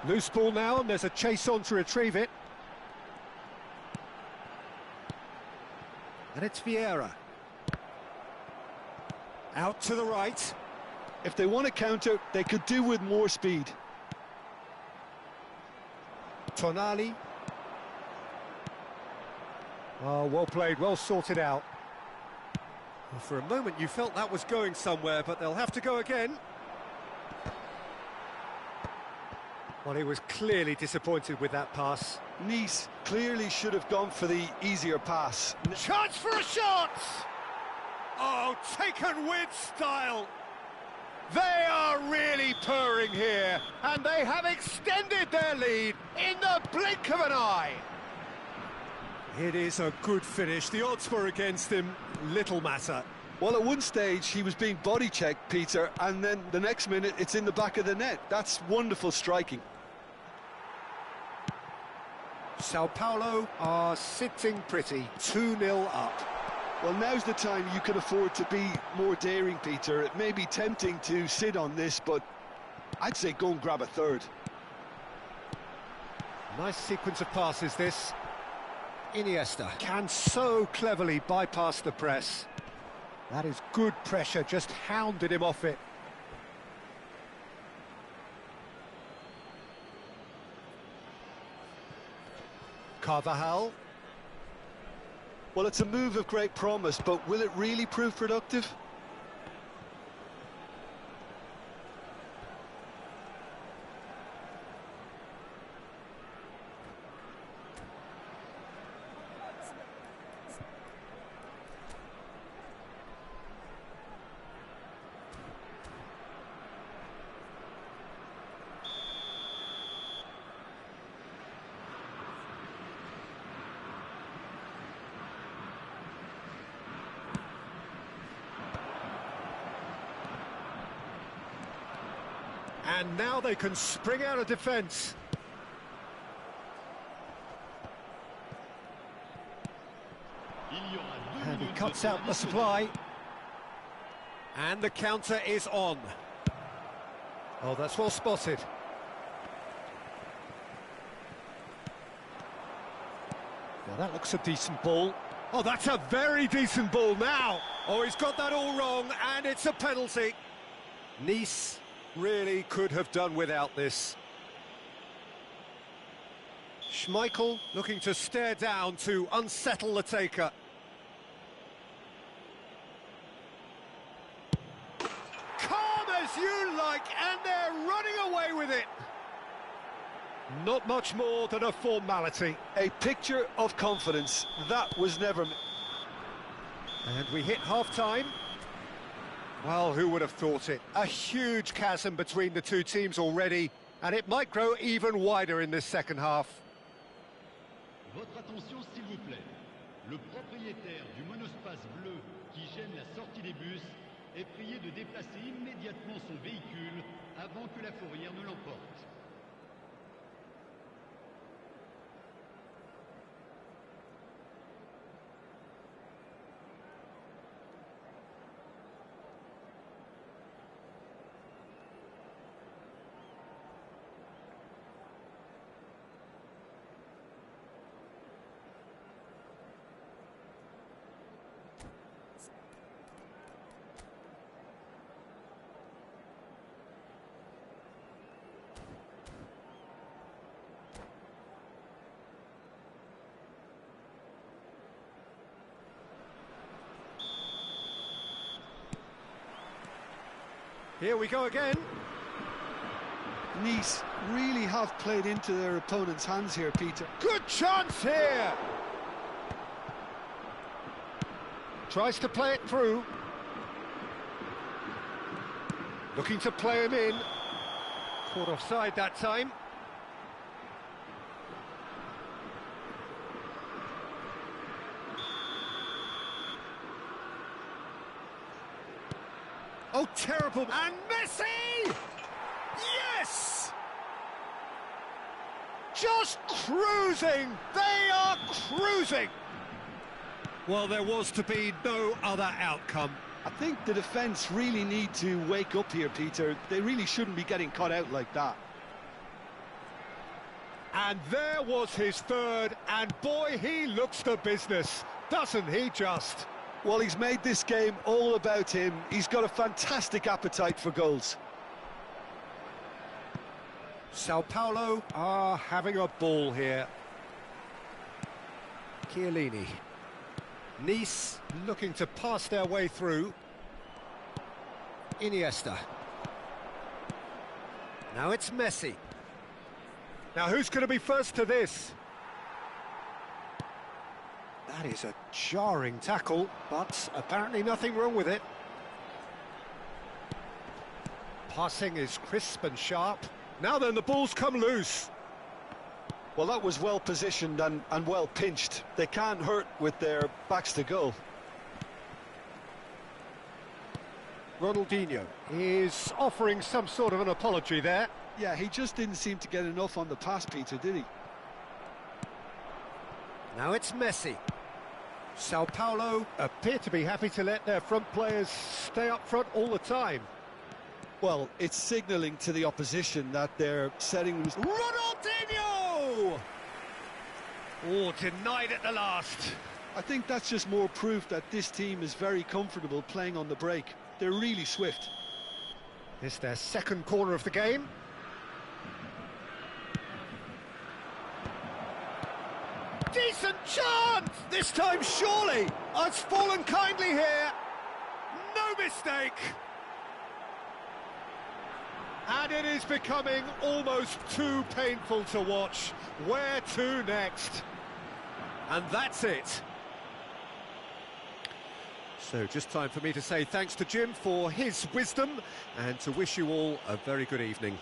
Speaker 1: Loose ball now, and there's a chase on to retrieve it. And it's Vieira. Out to the right.
Speaker 10: If they want to counter, they could do with more speed.
Speaker 1: Tonali. Oh, well played, well sorted out. Well, for a moment you felt that was going somewhere, but they'll have to go again. Well, he was clearly disappointed with that pass.
Speaker 10: Nice clearly should have gone for the easier pass.
Speaker 1: Chance for a shot! Oh, taken with style! They are really purring here, and they have extended their lead in the blink of an eye. It is a good finish. The odds were against him, little matter.
Speaker 10: Well, at one stage he was being body checked, Peter, and then the next minute it's in the back of the net. That's wonderful striking.
Speaker 1: Sao Paulo are sitting pretty, 2-0 up.
Speaker 10: Well, now's the time you can afford to be more daring, Peter. It may be tempting to sit on this, but I'd say go and grab a third.
Speaker 1: Nice sequence of passes, this. Iniesta can so cleverly bypass the press. That is good pressure, just hounded him off it. Carvajal.
Speaker 10: Well, it's a move of great promise, but will it really prove productive?
Speaker 1: And now they can spring out of defence. And he cuts out the supply. And the counter is on. Oh, that's well spotted. Now that looks a decent ball. Oh, that's a very decent ball now. Oh, he's got that all wrong, and it's a penalty. Nice really could have done without this. Schmeichel looking to stare down to unsettle the taker. Calm as you like, and they're running away with it. Not much more than a formality.
Speaker 10: A picture of confidence. That was never...
Speaker 1: And we hit half-time. Well, who would have thought it? A huge chasm between the two teams already, and it might grow even wider in this second half.
Speaker 9: Votre attention, s'il vous plaît. Le propriétaire du monospace bleu qui gêne la sortie des bus est prié de déplacer immédiatement son véhicule avant que la fourrière ne l'emporte.
Speaker 1: Here we go again.
Speaker 10: Nice really have played into their opponent's hands here, Peter.
Speaker 1: Good chance here. Tries to play it through. Looking to play him in. Caught offside that time. Oh, terrible. And Messi! Yes! Just cruising. They are cruising. Well, there was to be no other outcome.
Speaker 10: I think the defence really need to wake up here, Peter. They really shouldn't be getting caught out like that.
Speaker 1: And there was his third, and boy, he looks the business, doesn't he just?
Speaker 10: Well, he's made this game all about him. He's got a fantastic appetite for goals.
Speaker 1: Sao Paulo are having a ball here. Chiellini. Nice looking to pass their way through. Iniesta. Now it's Messi. Now who's going to be first to this? That is a jarring tackle, but apparently nothing wrong with it. Passing is crisp and sharp. Now then, the ball's come loose.
Speaker 2: Well, that was well positioned and well pinched. They can't hurt with their backs to goal.
Speaker 1: Ronaldinho is offering some sort of an apology there.
Speaker 2: Yeah, he just didn't seem to get enough on the pass, Peter, did he?
Speaker 1: Now it's Messi. Sao Paulo appear to be happy to let their front players stay up front all the time.
Speaker 2: Well, it's signalling to the opposition that they're setting...
Speaker 1: Ronaldinho! Oh, denied at the last.
Speaker 2: I think that's just more proof that this team is very comfortable playing on the break. They're really swift.
Speaker 1: It's their second corner of the game. Decent chance! This time, surely! It's fallen kindly here. No mistake! And it is becoming almost too painful to watch. Where to next? And that's it. So just time for me to say thanks to Jim for his wisdom and to wish you all a very good evening.